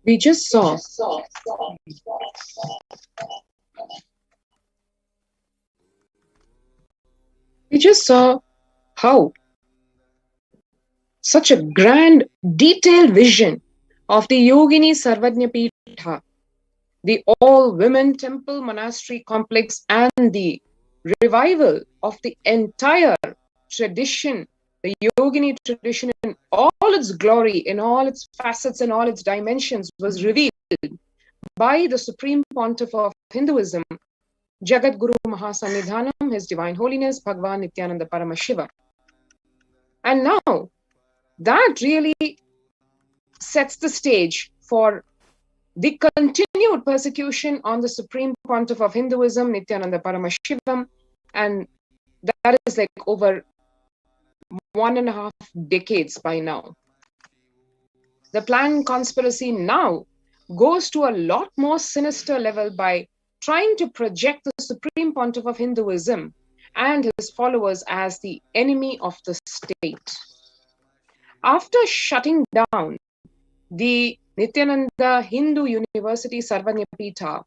We just saw how such a grand, detailed vision of the Yogini Sarvajnapeeta, the all-women temple monastery complex, and the revival of the entire tradition, the Yogini tradition in all its glory, in all its facets and all its dimensions, was revealed by the Supreme Pontiff of Hinduism, Jagat Guru Mahasannidhanam, His Divine Holiness, Bhagavan Nithyananda Paramashiva. And now, that really sets the stage for the continued persecution on the Supreme Pontiff of Hinduism, Nithyananda Paramashivam, and that is like over 1.5 decades by now. The planned conspiracy now goes to a lot more sinister level by trying to project the Supreme Pontiff of Hinduism and his followers as the enemy of the state. After shutting down the Nithyananda Hindu University Sarvajnapeeta,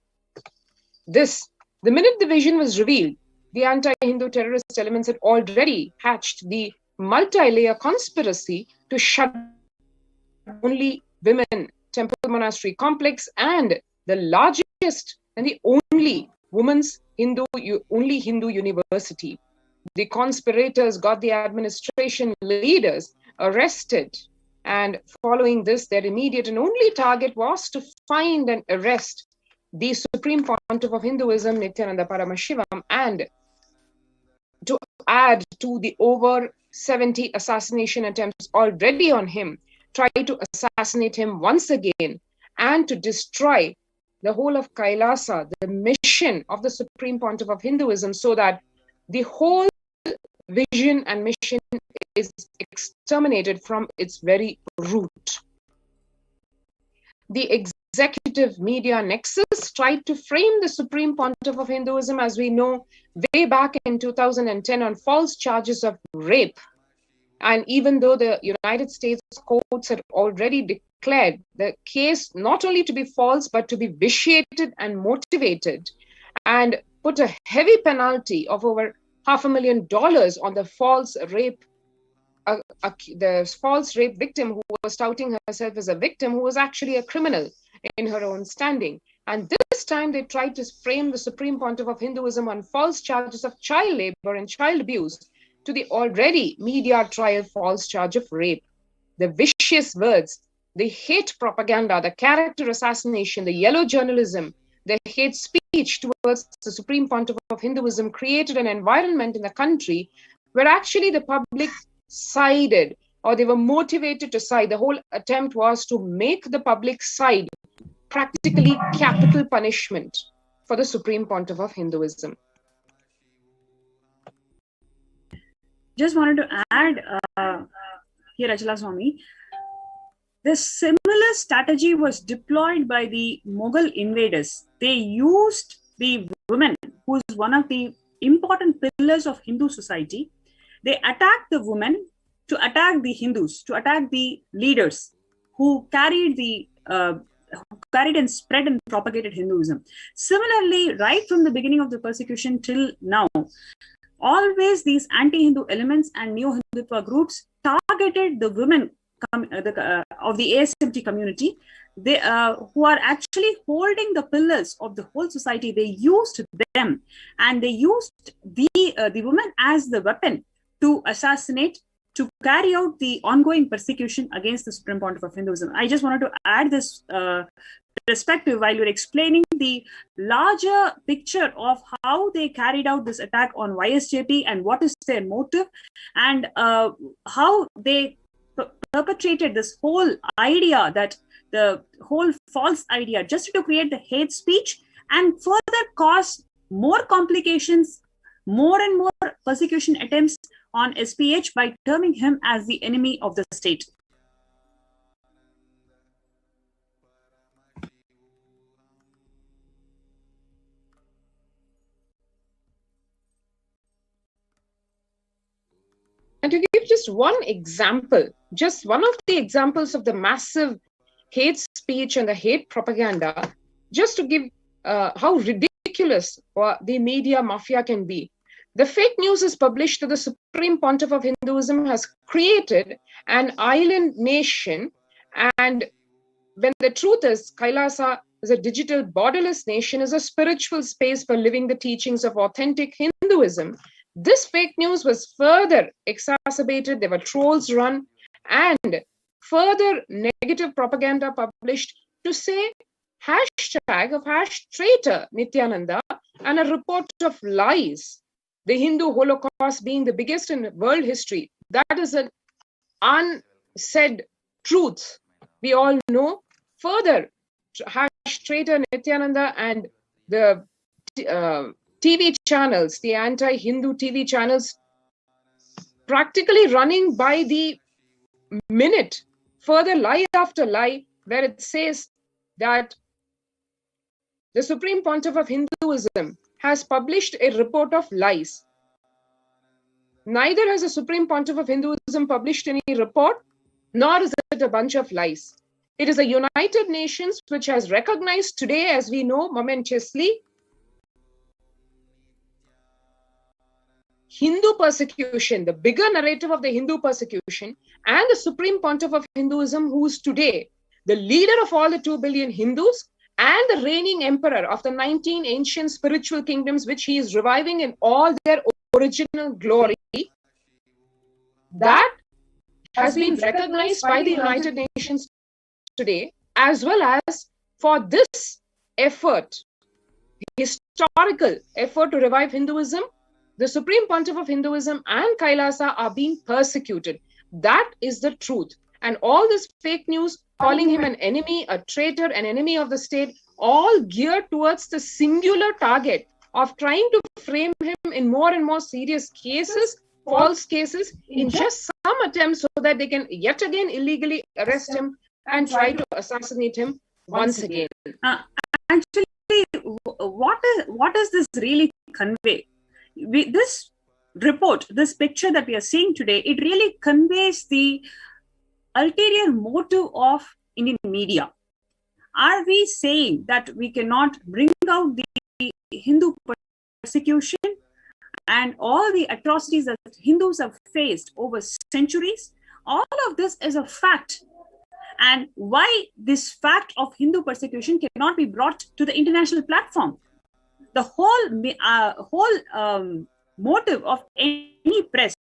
the minute the vision was revealed, the anti-Hindu terrorist elements had already hatched the multi-layer conspiracy to shut only women temple monastery complex and the largest and the only women's Hindu university. The conspirators got the administration leaders arrested, and following this, their immediate and only target was to find and arrest the Supreme Pontiff of Hinduism, Nithyananda Paramashivam, and to add to the over 70 assassination attempts already on him, try to assassinate him once again, and to destroy the whole of Kailasa, the mission of the Supreme Pontiff of Hinduism, so that the whole vision and mission is exterminated from its very root. The executive media nexus tried to frame the Supreme Pontiff of Hinduism, as we know, way back in 2010 on false charges of rape. And even though the United States courts had already declared the case not only to be false, but to be vitiated and motivated, and put a heavy penalty of over $500,000 on the false rape victim, who was touting herself as a victim, who was actually a criminal in her own standing. And this time they tried to frame the Supreme Pontiff of Hinduism on false charges of child labor and child abuse to the already media trial false charge of rape. The vicious words, the hate propaganda, the character assassination, the yellow journalism, the hate speech towards the Supreme Pontiff of Hinduism created an environment in the country where actually the public sided, or they were motivated to side. The whole attempt was to make the public side practically capital punishment for the Supreme Pontiff of Hinduism. Just wanted to add here, Achala Swami, the similar strategy was deployed by the Mughal invaders. They used the women, who is one of the important pillars of Hindu society. They attacked the women to attack the Hindus, to attack the leaders who carried and spread and propagated Hinduism. Similarly, right from the beginning of the persecution till now, always these anti-Hindu elements and neo-Hindutva groups targeted the women of the ASMT community, who are actually holding the pillars of the whole society. They used them, and they used the women as the weapon to assassinate, to carry out the ongoing persecution against the Supreme Pontiff of Hinduism. I just wanted to add this perspective while you're explaining the larger picture of how they carried out this attack on YSJP and what is their motive, and how they perpetrated this whole idea, that the whole false idea, just to create the hate speech and further cause more complications, more and more persecution attempts on SPH by terming him as the enemy of the state. And to give just one example, just one of the examples of the massive hate speech and the hate propaganda, just to give how ridiculous the media mafia can be. The fake news is published that the Supreme Pontiff of Hinduism has created an island nation, and when the truth is, Kailasa is a digital borderless nation, is a spiritual space for living the teachings of authentic Hinduism. This fake news was further exacerbated. There were trolls run and further negative propaganda published to say hashtag of #traitor Nithyananda and a report of lies. The Hindu Holocaust being the biggest in world history. That is an unsaid truth. We all know. Further, #traitor Nithyananda and the TV channels, the anti-Hindu TV channels, practically running by the minute, further lie after lie, where it says that the Supreme Pontiff of Hinduism has published a report of lies. Neither has the Supreme Pontiff of Hinduism published any report, nor is it a bunch of lies. It is a United Nations which has recognized today, as we know, momentously, Hindu persecution, the bigger narrative of the Hindu persecution, and the Supreme Pontiff of Hinduism, who is today the leader of all the 2 billion Hindus and the reigning emperor of the 19 ancient spiritual kingdoms, which he is reviving in all their original glory. That has been recognized by the United Nations today, as well as for this effort, historical effort to revive Hinduism, the Supreme Pontiff of Hinduism and Kailasa are being persecuted. That is the truth. And all this fake news, calling him an enemy, a traitor, an enemy of the state, all geared towards the singular target of trying to frame him in more and more serious cases, false cases, in just some attempts so that they can yet again illegally arrest him and try to assassinate him once again. Actually, what does this really convey? This report, this picture that we are seeing today, it really conveys the ulterior motive of Indian media. Are we saying that we cannot bring out the Hindu persecution and all the atrocities that Hindus have faced over centuries? All of this is a fact. And why this fact of Hindu persecution cannot be brought to the international platform? The whole motive of any press,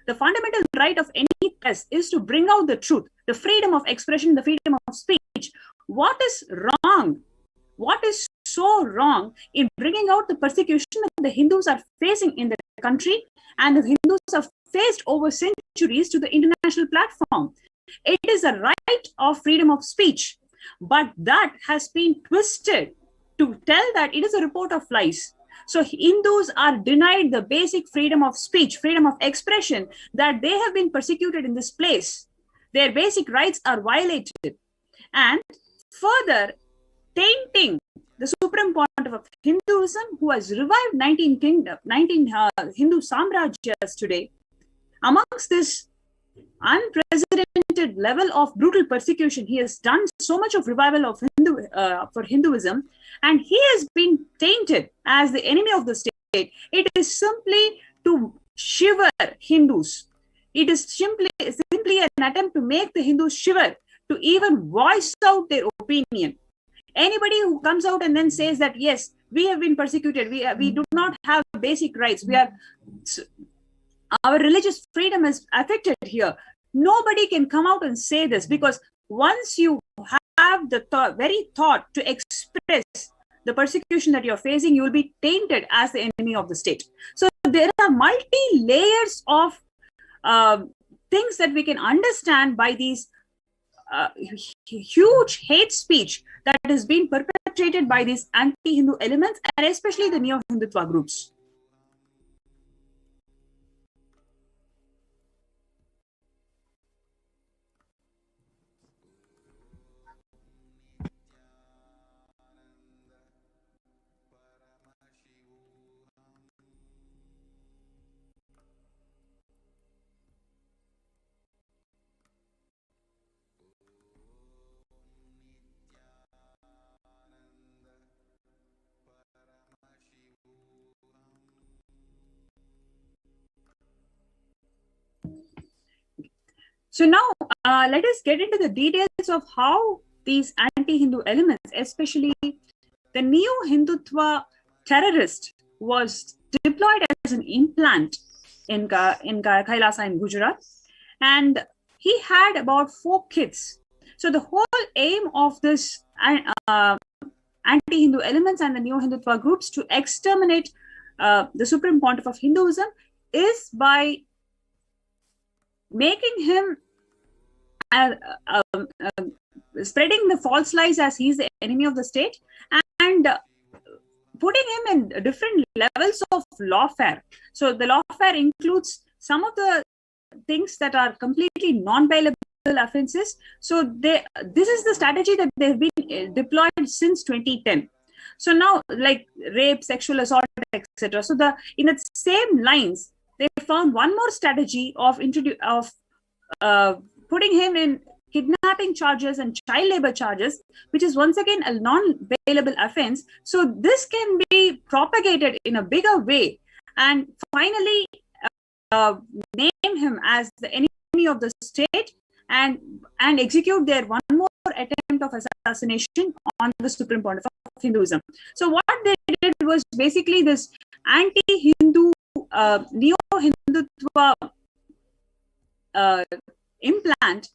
the fundamental right of any press, is to bring out the truth, the freedom of expression, the freedom of speech. What is wrong? What is so wrong in bringing out the persecution that the Hindus are facing in the country and the Hindus have faced over centuries to the international platform. It is a right of freedom of speech, but that has been twisted to tell that it is a report of lies. So Hindus are denied the basic freedom of speech, freedom of expression, that they have been persecuted in this place. Their basic rights are violated. And further tainting the Supreme Pontiff of Hinduism, who has revived 19 Hindu Samrajyas today. Amongst this unprecedented level of brutal persecution, he has done so much of revival of for Hinduism, and he has been tainted as the enemy of the state. It is simply to shiver Hindus. It is simply an attempt to make the Hindus shiver, to even voice out their opinion. Anybody who comes out and then says that, yes, we have been persecuted, we do not have basic rights, our religious freedom is affected here. Nobody can come out and say this, because once you have the very thought to express the persecution that you're facing, you will be tainted as the enemy of the state. So there are multi-layers of things that we can understand by these huge hate speech that is being perpetrated by these anti-Hindu elements, and especially the neo-Hindutva groups. So now let us get into the details of how these anti-Hindu elements, especially the neo-Hindutva terrorist, was deployed as an implant in Kailasa in Gujarat, and he had about 4 kids. So the whole aim of this anti-Hindu elements and the neo-Hindutva groups to exterminate the Supreme Pontiff of Hinduism is by making him spreading the false lies as he's the enemy of the state, and putting him in different levels of lawfare. So the lawfare includes some of the things that are completely non-bailable offenses. So this is the strategy that they've been deployed since 2010. So now, like rape, sexual assault, etc. So in the same lines, they found one more strategy of putting him in kidnapping charges and child labor charges, which is once again a non-bailable offense. So this can be propagated in a bigger way, and finally name him as the enemy of the state and execute their one more attempt of assassination on the Supreme Pontiff of Hinduism. So what they did was basically this anti-Hindu neo-Hindutva implant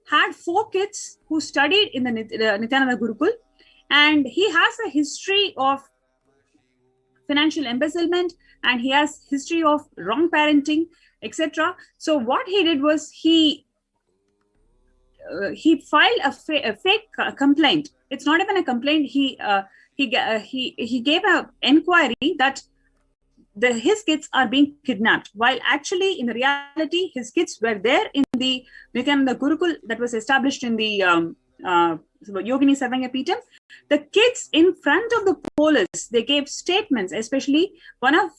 had 4 kids who studied in the Nithyananda Gurukul, and he has a history of financial embezzlement, and he has history of wrong parenting, etc. So what he did was he filed a fake complaint. It's not even a complaint. He gave an inquiry that his kids are being kidnapped, while actually in the reality his kids were there in the Nithyananda Gurukul that was established in the Yogini Sarvajnapeetam. The kids in front of the police, they gave statements, especially one of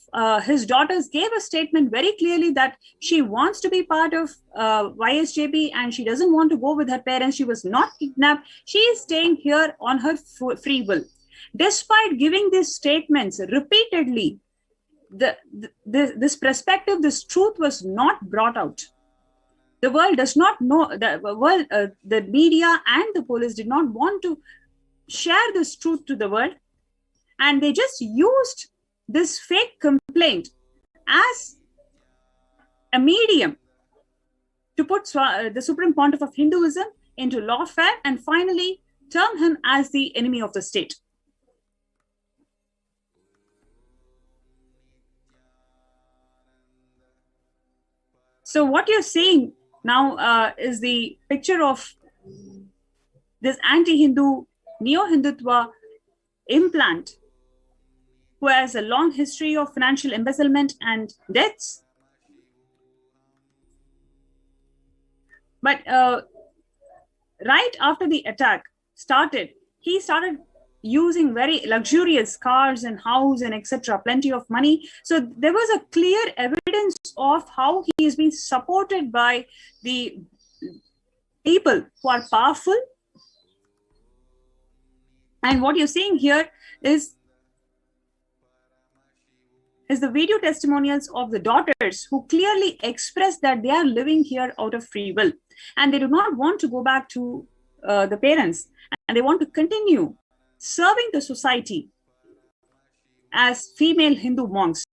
his daughters gave a statement very clearly that she wants to be part of YSJP and she doesn't want to go with her parents. She was not kidnapped. She is staying here on her free will. Despite giving these statements repeatedly, this perspective, this truth was not brought out. The world does not know, the media and the police did not want to share this truth to the world, and they just used this fake complaint as a medium to put the Supreme Pontiff of Hinduism into lawfare and finally term him as the enemy of the state. So what you're seeing now is the picture of this anti-Hindu, neo-Hindutva implant who has a long history of financial embezzlement and debts. But right after the attack started, he started using very luxurious cars and house and etc., plenty of money. So there was a clear evidence of how he is being supported by the people who are powerful. And what you're seeing here is the video testimonials of the daughters who clearly express that they are living here out of free will and they do not want to go back to the parents, and they want to continue serving the society as female Hindu monks.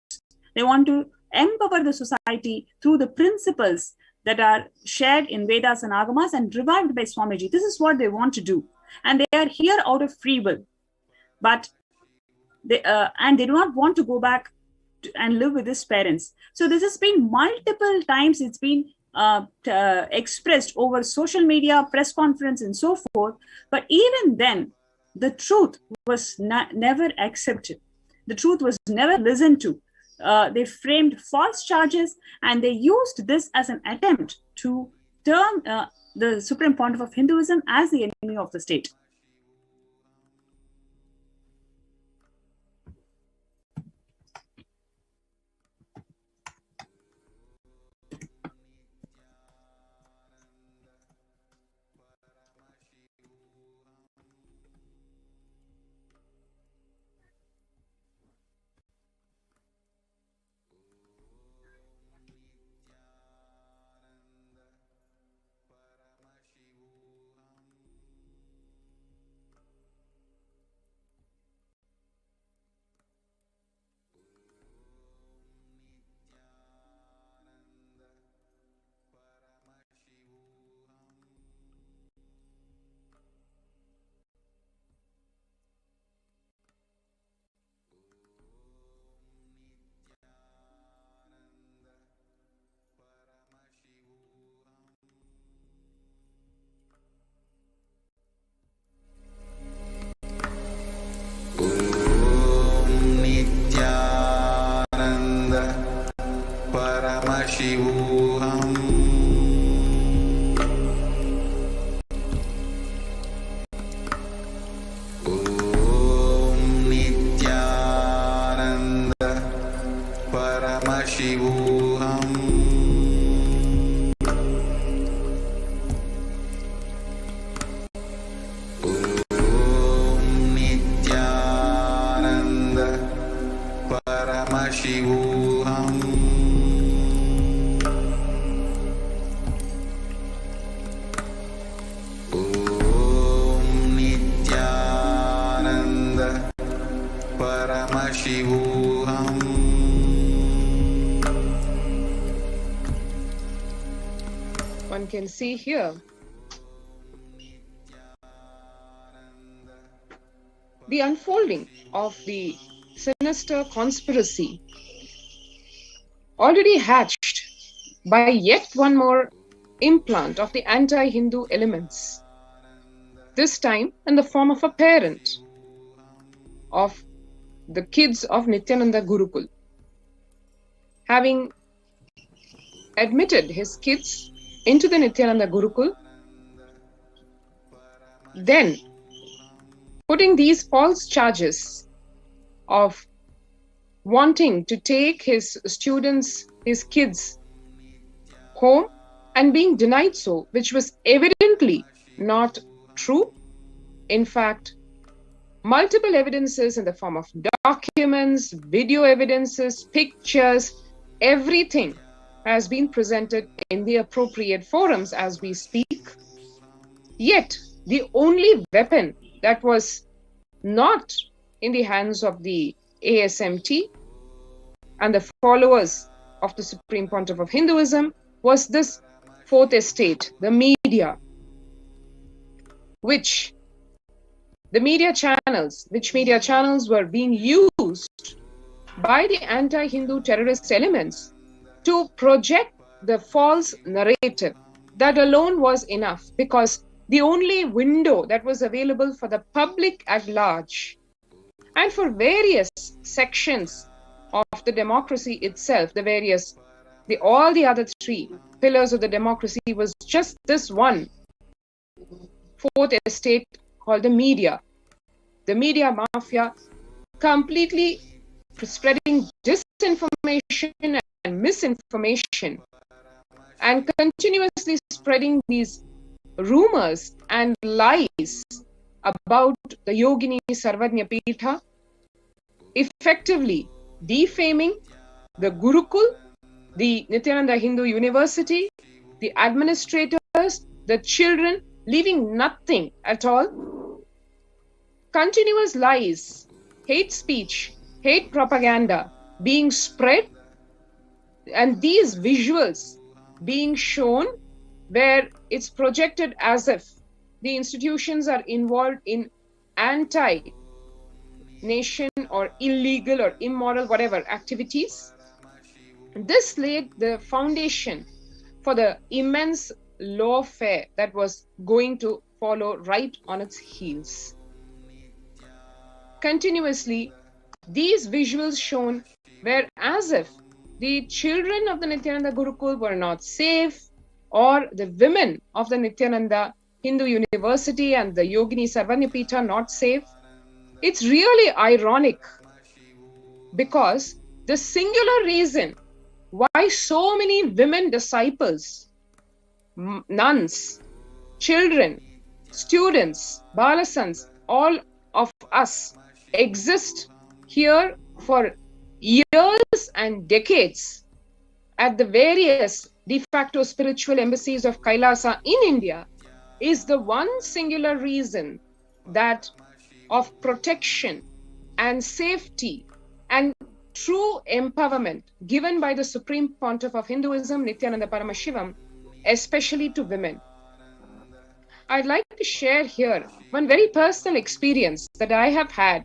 They want to empower the society through the principles that are shared in Vedas and Agamas and revived by Swamiji. This is what they want to do. And they are here out of free will. But they do not want to go back and live with his parents. So this has been multiple times. It's been expressed over social media, press conference, and so forth. But even then, the truth was never accepted. The truth was never listened to. They framed false charges, and they used this as an attempt to turn the Supreme Pontiff of Hinduism as the enemy of the state. One can see here the unfolding of the sinister conspiracy already hatched by yet one more implant of the anti-Hindu elements, this time in the form of a parent of the kids of Nithyananda Gurukul, having admitted his kids into the Nithyananda Gurukul, then putting these false charges of wanting to take his students, his kids home and being denied so, which was evidently not true. In fact, multiple evidences in the form of documents, video evidences, pictures, everything has been presented in the appropriate forums as we speak. Yet, the only weapon that was not in the hands of the ASMT and the followers of the Supreme Pontiff of Hinduism was this fourth estate, the media, which media channels were being used by the anti-Hindu terrorist elements to project the false narrative. That alone was enough, because the only window that was available for the public at large and for various sections of the democracy itself, all the other three pillars of the democracy, was just this one fourth estate called the media. The media mafia completely spreading disinformation and misinformation and continuously spreading these rumors and lies about the Yogini Sarvajnapeetam, effectively defaming the Gurukul, the Nithyananda Hindu University, the administrators, the children, leaving nothing at all. Continuous lies, hate speech, hate propaganda being spread, and these visuals being shown where it's projected as if the institutions are involved in anti-nation or illegal or immoral, whatever activities. This laid the foundation for the immense lawfare that was going to follow right on its heels. Continuously, these visuals shown were as if the children of the Nithyananda Gurukul were not safe, or the women of the Nithyananda Hindu University and the Yogini Sarvajnapeetam not safe. It's really ironic, because the singular reason why so many women disciples, nuns, children, students, balasans, all of us exist here for years and decades at the various de facto spiritual embassies of Kailasa in India is the one singular reason that of protection and safety and true empowerment given by the Supreme Pontiff of Hinduism, Nithyananda Paramashivam, especially to women. I'd like to share here one very personal experience that I have had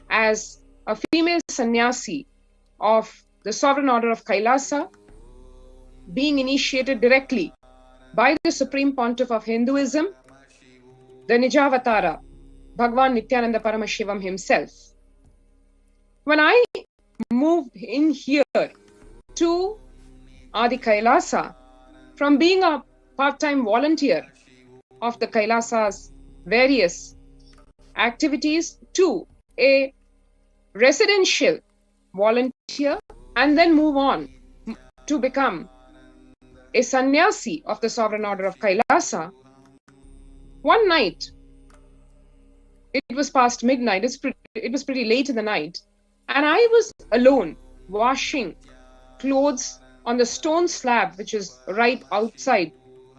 as a female sannyasi of the Sovereign Order of Kailasa, being initiated directly by the Supreme Pontiff of Hinduism, the Nijavatara, Bhagwan Nithyananda Paramashivam himself. When I moved in here to Adi Kailasa, from being a part-time volunteer of the Kailasa's various activities to a residential volunteer, and then move on to become a sannyasi of the Sovereign Order of Kailasa, one night, it was past midnight, it was pretty late in the night, and I was alone washing clothes on the stone slab which is right outside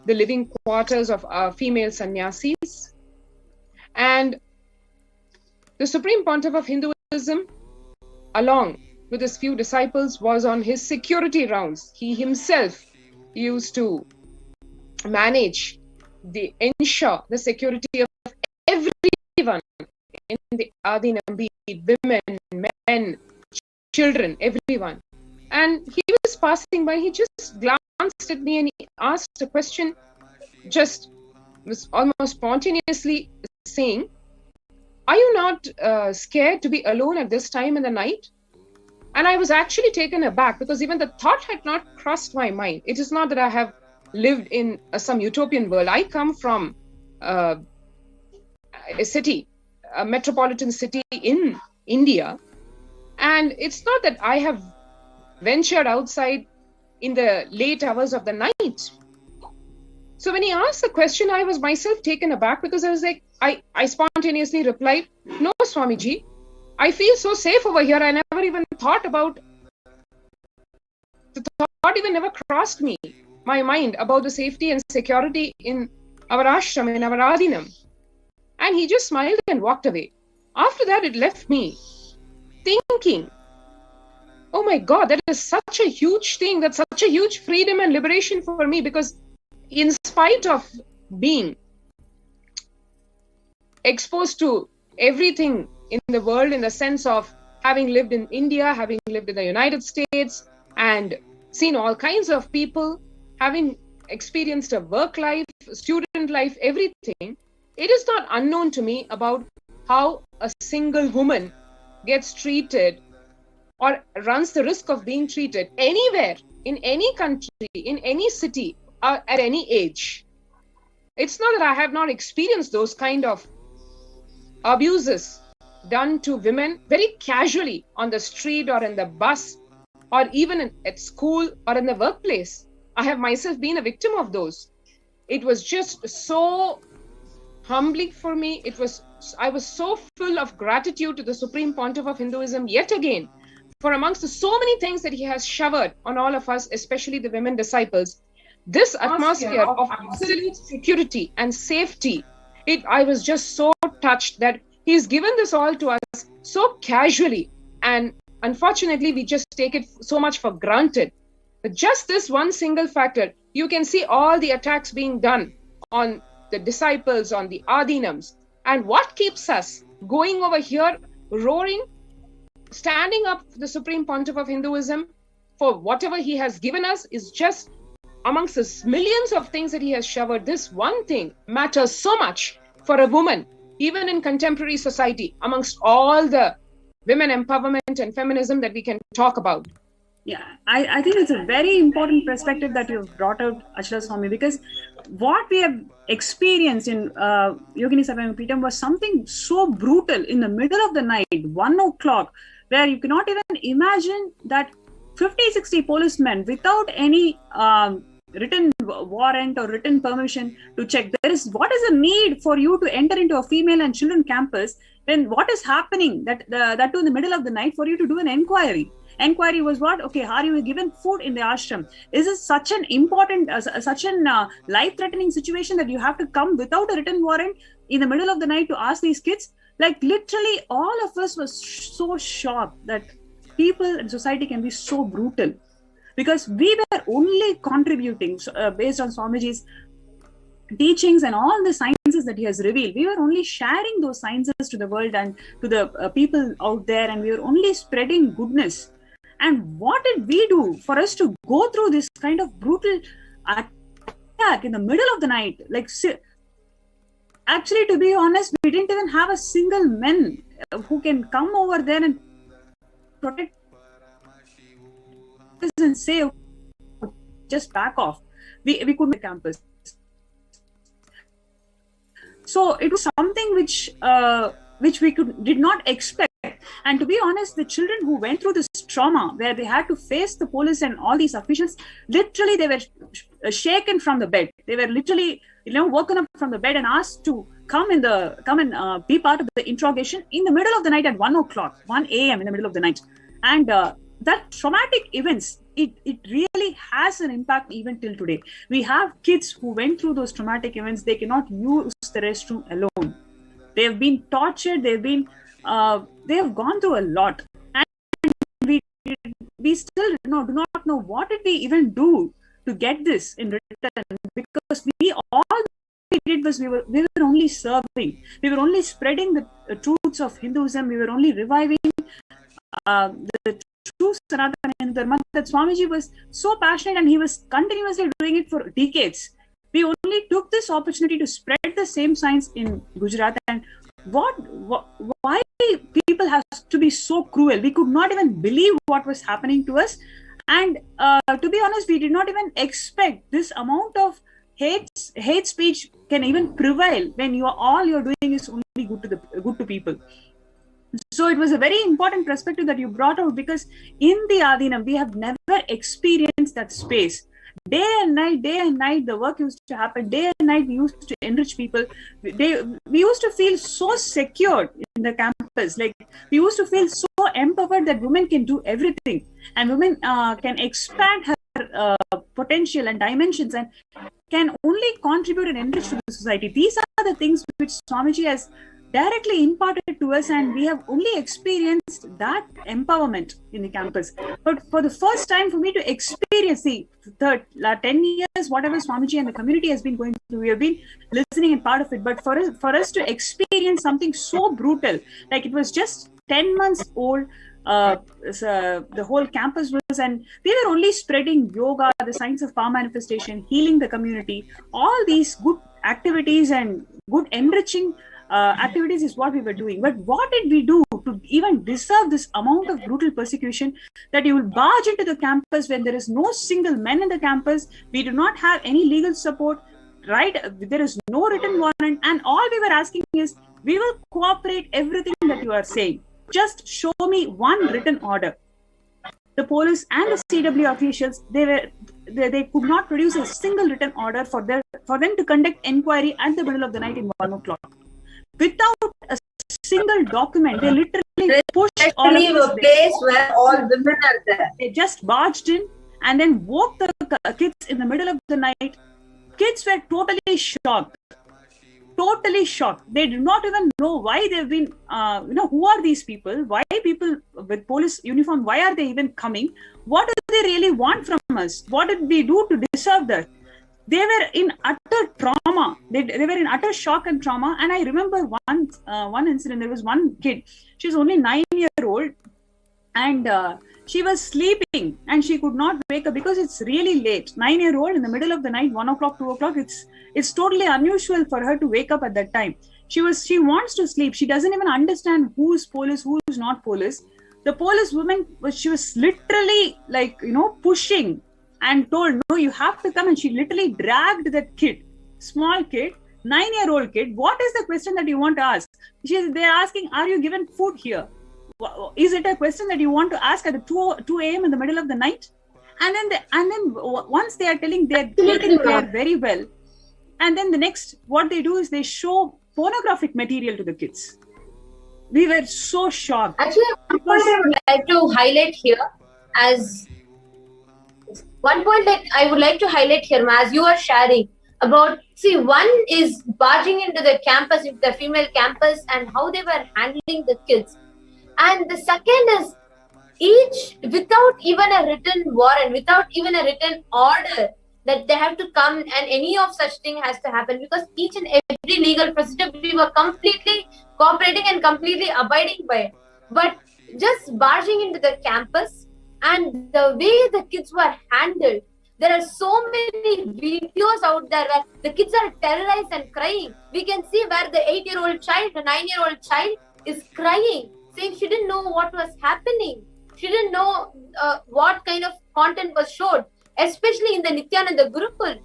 the living quarters of our female sannyasis. And the Supreme Pontiff of Hinduism, along with his few disciples, was on his security rounds. He himself used to ensure the security of everyone in the Adinam, be it women, men, children, everyone. And he was passing by, he just glanced at me and he asked a question, just was almost spontaneously saying, "Are you not scared to be alone at this time in the night?" And I was actually taken aback, because even the thought had not crossed my mind. It is not that I have lived in some utopian world. I come from a city, a metropolitan city in India. And it's not that I have ventured outside in the late hours of the night. So when he asked the question, I was myself taken aback, because I was like, I spontaneously replied, "No, Swamiji, I feel so safe over here. I never even thought about, the thought even never crossed my mind about the safety and security in our ashram, in our adinam." And he just smiled and walked away. After that, it left me thinking, oh my God, that is such a huge thing. That's such a huge freedom and liberation for me, because in spite of being exposed to everything in the world, in the sense of having lived in India, having lived in the United States, and seen all kinds of people, having experienced a work life, student life, everything, it is not unknown to me about how a single woman gets treated or runs the risk of being treated anywhere, in any country, in any city, at any age. It's not that I have not experienced those kind of abuses done to women very casually on the street or in the bus or even at school or in the workplace. I have myself been a victim of those. It was just so humbling for me. I was so full of gratitude to the Supreme Pontiff of Hinduism yet again for amongst the so many things that he has showered on all of us, especially the women disciples. This atmosphere of absolute security and safety, I was just so touched that he's given this all to us so casually, and unfortunately we just take it so much for granted. But just this one single factor, you can see all the attacks being done on the disciples, on the Adinams. And what keeps us going over here, roaring, standing up for the Supreme Pontiff of Hinduism for whatever he has given us is just amongst the millions of things that he has showered. This one thing matters so much for a woman, even in contemporary society, amongst all the women empowerment and feminism that we can talk about. Yeah, I think it's a very important perspective that you've brought out, Achila Swami, because what we have experienced in Yogini Sarvajnapeetam was something so brutal in the middle of the night, 1 o'clock, where you cannot even imagine that 50-60 policemen without any written warrant or written permission to check. What is the need for you to enter into a female and children campus when what is happening that too in the middle of the night for you to do an inquiry? Enquiry was what? Okay, are you given food in the ashram? Is this such an important, such an life-threatening situation that you have to come without a written warrant in the middle of the night to ask these kids? Like literally all of us was so shocked that people in society can be so brutal, because we were only contributing based on Swamiji's teachings and all the sciences that he has revealed. We were only sharing those sciences to the world and to the people out there, and we were only spreading goodness. And what did we do for us to go through this kind of brutal attack in the middle of the night? Like, actually, to be honest, we didn't even have a single man who can come over there and protect us and say, just back off. We couldn't the campus. So it was something which we did not expect. And to be honest, the children who went through this trauma, where they had to face the police and all these officials, literally they were shaken from the bed. They were literally, woken up from the bed and asked to come and be part of the interrogation in the middle of the night at 1 o'clock, 1 a.m. in the middle of the night. And that traumatic events, it really has an impact even till today. We have kids who went through those traumatic events. They cannot use the restroom alone. They have been tortured. They have gone through a lot. And we still do not know what did we even do to get this in return, because we did was we were only serving. We were only spreading the truths of Hinduism. We were only reviving the true Sanatana Hindu Dharma that Swamiji was so passionate, and he was continuously doing it for decades. We only took this opportunity to spread the same science in Gujarat. And why people have to be so cruel? We could not even believe what was happening to us. And to be honest, we did not even expect this amount of hate speech can even prevail when all you're doing is only good to people. So it was a very important perspective that you brought out, because in the Adinam, we have never experienced that space. Day and night, the work used to happen. Day and night, we used to enrich people. We used to feel so secure in the campus. Like, we used to feel so empowered that women can do everything, and women can expand her potential and dimensions, and can only contribute and enrich to the society. These are the things which Swamiji has directly imparted to us, and we have only experienced that empowerment in the campus. But for the first time, for me to experience the 10 years, whatever Swamiji and the community has been going through, we have been listening and part of it. But for us to experience something so brutal, like it was just 10 months old, the whole campus was, and they were only spreading yoga, the science of power manifestation, healing the community. All these good activities and good enriching activities is what we were doing. But what did we do to even deserve this amount of brutal persecution, that you will barge into the campus when there is no single men in the campus? We do not have any legal support, right? There is no written warrant, and all we were asking is, we will cooperate everything that you are saying. Just show me one written order. The police and the CW officials, they could not produce a single written order for them to conduct inquiry at the middle of the night in 1 o'clock. Without a single document, they literally pushed all of us. A place where all women are there. They just barged in and then woke the kids in the middle of the night. Kids were totally shocked. Totally shocked. They do not even know why they've been, who are these people? Why people with police uniform? Why are they even coming? What do they really want from us? What did we do to deserve that? They were in utter trauma. They were in utter shock and trauma. And I remember one incident. There was one kid. She was only 9-year-old, and she was sleeping and she could not wake up because it's really late. 9-year-old in the middle of the night, 1 o'clock, 2 o'clock. It's totally unusual for her to wake up at that time. She wants to sleep. She doesn't even understand who's police, who's not police. The police woman, she was literally pushing and told, no, you have to come. And she literally dragged that kid, small kid, 9-year-old kid. What is the question that you want to ask? They're asking, are you given food here? Is it a question that you want to ask at 2 a.m. in the middle of the night? And then once they are telling they're taken care very well, and then the next, what they do is they show pornographic material to the kids. We were so shocked. Actually, one point I would like to highlight here, as you are sharing about, one is barging into the campus, the female campus, and how they were handling the kids. And the second is, each, without even a written warrant, without even a written order, that they have to come and any of such thing has to happen, because each and every legal procedure we were completely cooperating and completely abiding by. But just barging into the campus and the way the kids were handled, there are so many videos out there where the kids are terrorized and crying. We can see where the 8-year-old child, the 9-year-old child is crying, saying she didn't know what was happening. She didn't know what kind of content was showed, especially in the Nithyananda Gurukul,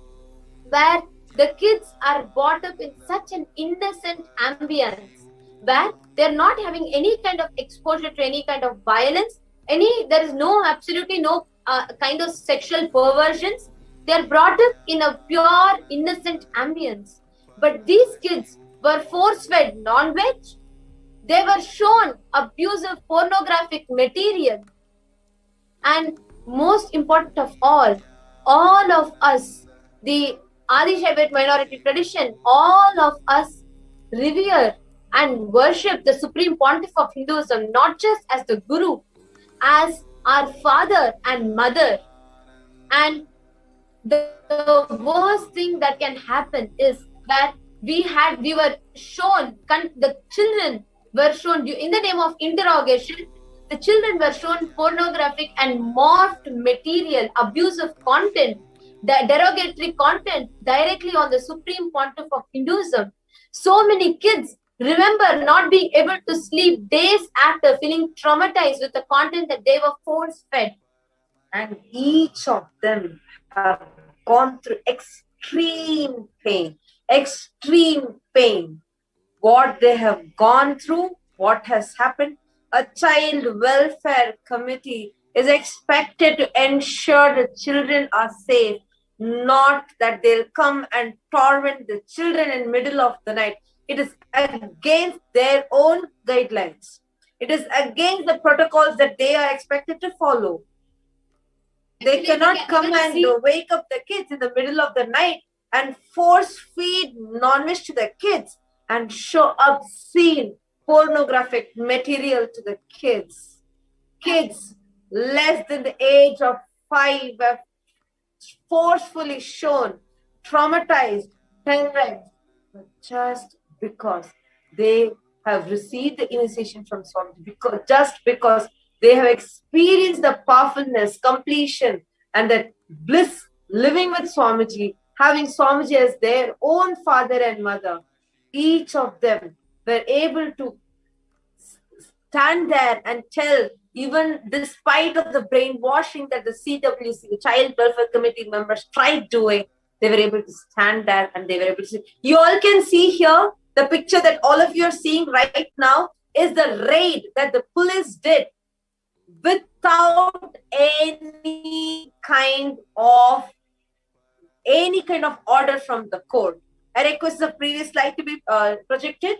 where the kids are brought up in such an innocent ambience, where they're not having any kind of exposure to any kind of violence, there is absolutely no kind of sexual perversions. They're brought up in a pure, innocent ambience. But these kids were force-fed non-veg. They were shown abusive pornographic material. And most important of all of us, the Adi Shaivite minority tradition, all of us revere and worship the Supreme Pontiff of Hinduism, not just as the Guru, as our father and mother. And the worst thing that can happen is that the children were shown, in the name of interrogation, the children were shown pornographic and morphed material, abusive content, the derogatory content directly on the Supreme Pontiff of Hinduism. So many kids remember not being able to sleep days after, feeling traumatized with the content that they were force-fed. And each of them have gone through extreme pain. What they have gone through, what has happened. A child welfare committee is expected to ensure the children are safe, not that they'll come and torment the children in the middle of the night. It is against their own guidelines. It is against the protocols that they are expected to follow. They cannot come and wake up the kids in the middle of the night and force feed non-veg to the kids and show obscene pornographic material to the kids. Kids less than the age of 5 were forcefully shown, traumatized, terrorized, but just because they have received the initiation from Swami, just because They have experienced the powerfulness, completion, and that bliss living with Swamiji, having Swamiji as their own father and mother. Each of them were able to stand there and tell, even despite of the brainwashing that the CWC, the Child Welfare Committee members tried doing, they were able to stand there and they were able to see. You all can see here, the picture that all of you are seeing right now is the raid that the police did without any kind of order from the court. I request the previous slide to be projected.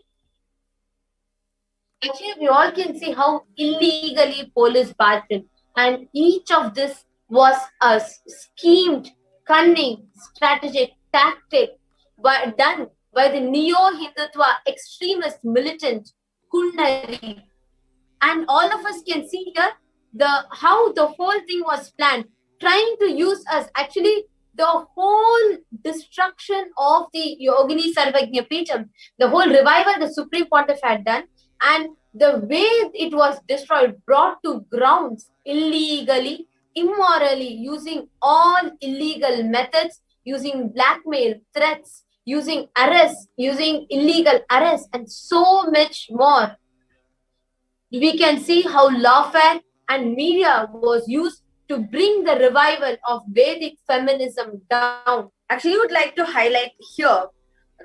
Actually, we all can see how illegally police barged in, and each of this was a schemed, cunning, strategic tactic done by the neo-Hindutva extremist militant Kundari. And all of us can see here how the whole thing was planned, trying to use us. Actually, the whole destruction of the Yogini Sarvajnapeetam, the whole revival the Supreme Pontiff had done, and the way it was destroyed, brought to grounds illegally, immorally, using all illegal methods, using blackmail, threats, using arrests, using illegal arrests, and so much more. We can see how lawfare and media was used to bring the revival of Vedic feminism down. Actually, I would like to highlight here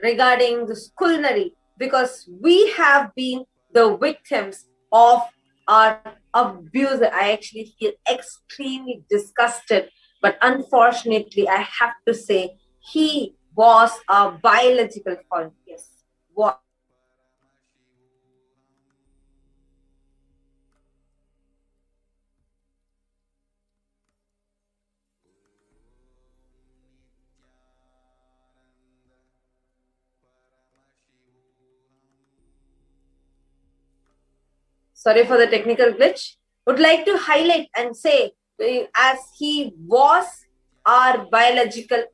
regarding this culinary, because we have been the victims of our abuser. I actually feel extremely disgusted, but unfortunately, I have to say, he was a biological father. Yes, what? Sorry for the technical glitch. Would like to highlight and say, as he was our biological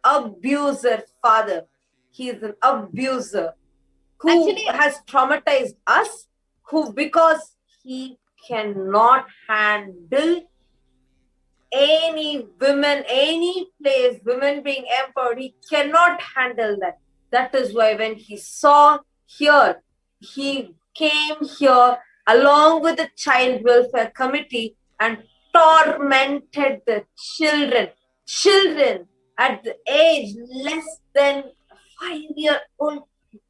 abuser father, he is an abuser who has traumatized us, who, because he cannot handle any women, any place, women being empowered, he cannot handle that. That is why when he saw here, he came here along with the Child Welfare Committee and tormented the children at the age less than 5-year-old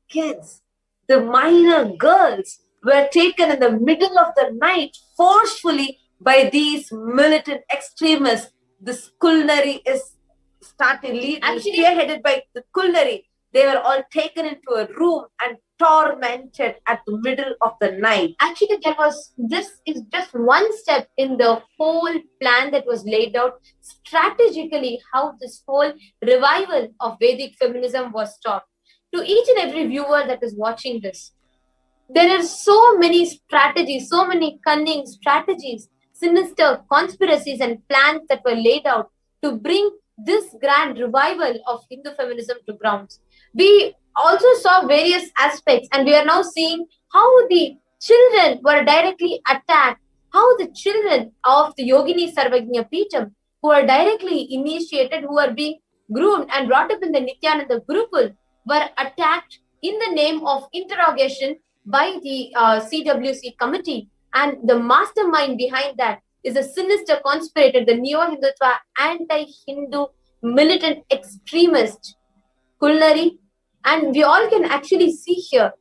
kids. The minor girls were taken in the middle of the night forcefully by these militant extremists. This culinary is spearheaded by the culinary. They were all taken into a room and tormented at the middle of the night. Actually, this is just one step in the whole plan that was laid out strategically, how this whole revival of Vedic feminism was taught. To each and every viewer that is watching this, there are so many strategies, so many cunning strategies, sinister conspiracies and plans that were laid out to bring this grand revival of Hindu feminism to grounds. We also saw various aspects, and we are now seeing how the children were directly attacked, how the children of the Yogini Sarvajnapeetam, who are directly initiated, who are being groomed and brought up in the Nithyananda Gurukul, were attacked in the name of interrogation by the CWC committee. And the mastermind behind that is a sinister conspirator, the neo-Hindutva anti-Hindu militant extremist culinary. And we all can actually see here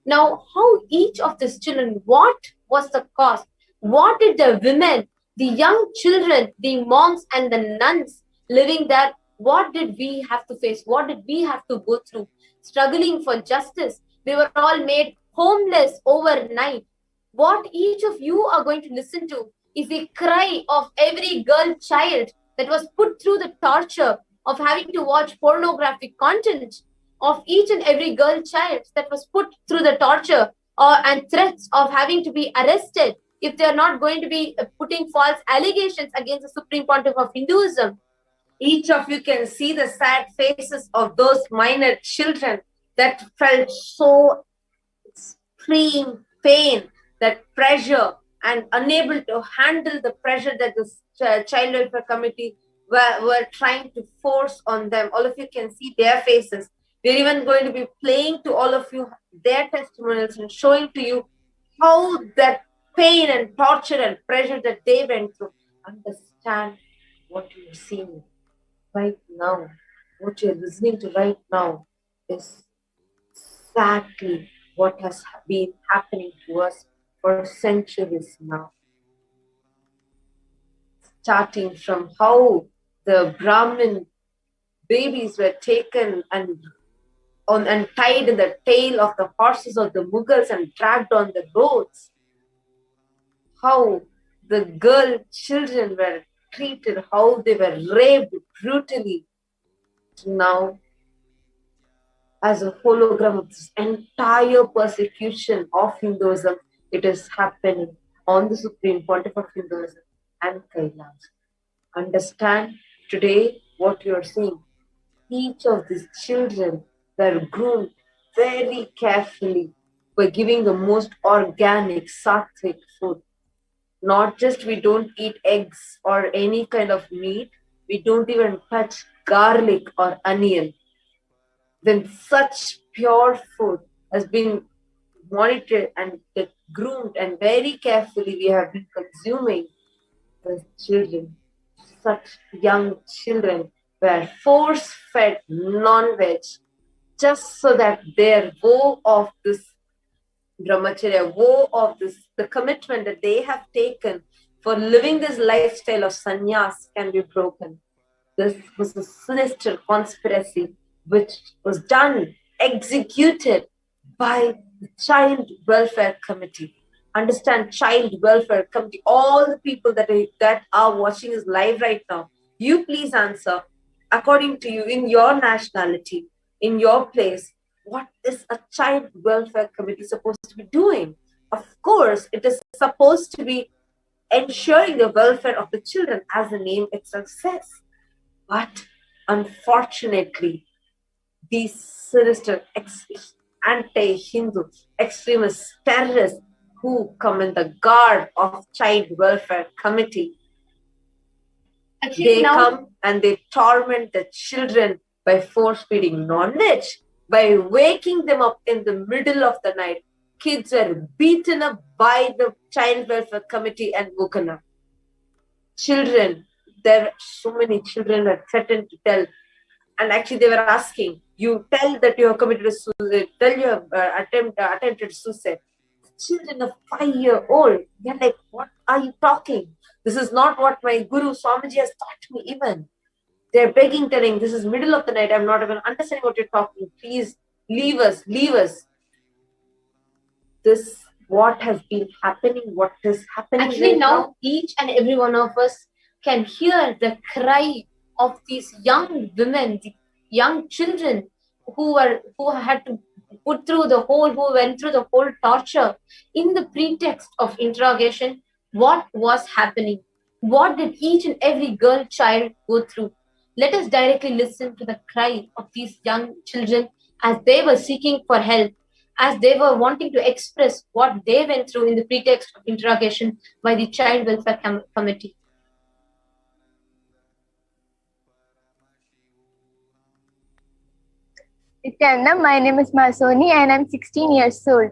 now how each of these children, what was the cost? What did the women, the young children, the monks and the nuns living there, what did we have to face? What did we have to go through? Struggling for justice. They were all made homeless overnight. What each of you are going to listen to is the cry of every girl child that was put through the torture of having to watch pornographic content, of each and every girl child that was put through the torture and threats of having to be arrested if they are not going to be putting false allegations against the Supreme Pontiff of Hinduism. Each of you can see the sad faces of those minor children that felt so extreme pain, that pressure, and unable to handle the pressure that the child welfare committee were trying to force on them. All of you can see their faces. We're even going to be playing to all of you their testimonials and showing to you how that pain and torture and pressure that they went through. Understand what you're seeing right now, what you're listening to right now is exactly what has been happening to us for centuries now. Starting from how the Brahmin babies were taken and tied in the tail of the horses of the Mughals and dragged on the roads. How the girl children were treated, how they were raped brutally. Now, as a hologram of this entire persecution of Hinduism, it is happening on the Supreme Pontiff of Hinduism and Kailasa. Understand today what you are seeing. Each of these children were groomed very carefully by giving the most organic, sattvic food. Not just we don't eat eggs or any kind of meat, we don't even touch garlic or onion. Then such pure food has been monitored and groomed, and very carefully we have been consuming the children. Such young children were force-fed non-veg just so that their woe of this brahmacharya, woe of this, the commitment that they have taken for living this lifestyle of sannyas can be broken. This was a sinister conspiracy which was done, executed by the Child Welfare Committee. Understand, Child Welfare Committee, all the people that are watching us live right now, you please answer, according to you, in your nationality, in your place, what is a Child Welfare Committee supposed to be doing? Of course, it is supposed to be ensuring the welfare of the children, as the name itself says. But unfortunately, these sinister anti-Hindu extremist terrorists who come in the guard of Child Welfare Committee, they come and they torment the children by force-feeding non-veg, by waking them up in the middle of the night. Kids are beaten up by the Child Welfare Committee and woken up. Children, there were so many children were threatened to tell, and actually they were asking, you tell that you have committed suicide, tell you have attempted suicide. Children of 5-year-old, they're like, what are you talking? This is not what my Guru Swamiji has taught me even. They're begging, telling, this is middle of the night, I'm not even understanding what you're talking. Please leave us, leave us. This, what has been happening, what is happening Actually, right now each and every one of us can hear the cry of these young women, the young children who had to went through the whole torture in the pretext of interrogation. What was happening? What did each and every girl child go through? Let us directly listen to the cry of these young children as they were seeking for help, as they were wanting to express what they went through in the pretext of interrogation by the Child Welfare Committee. Nithyananda, my name is Masoni and I'm 16 years old.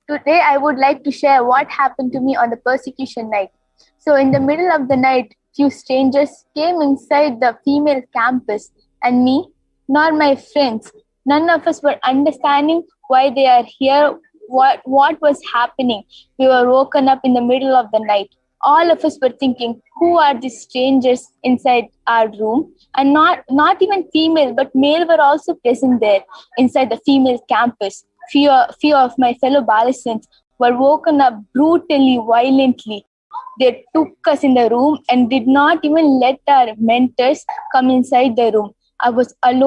Today I would like to share what happened to me on the persecution night. So in the middle of the night, few strangers came inside the female campus, and me, nor my friends, none of us were understanding why they are here, what was happening. We were woken up in the middle of the night. All of us were thinking, who are these strangers inside our room? And not even female, but male were also present there inside the female campus. Few of my fellow Balasans were woken up brutally, violently. They took us in the room and did not even let our mentors come inside the room. I was alone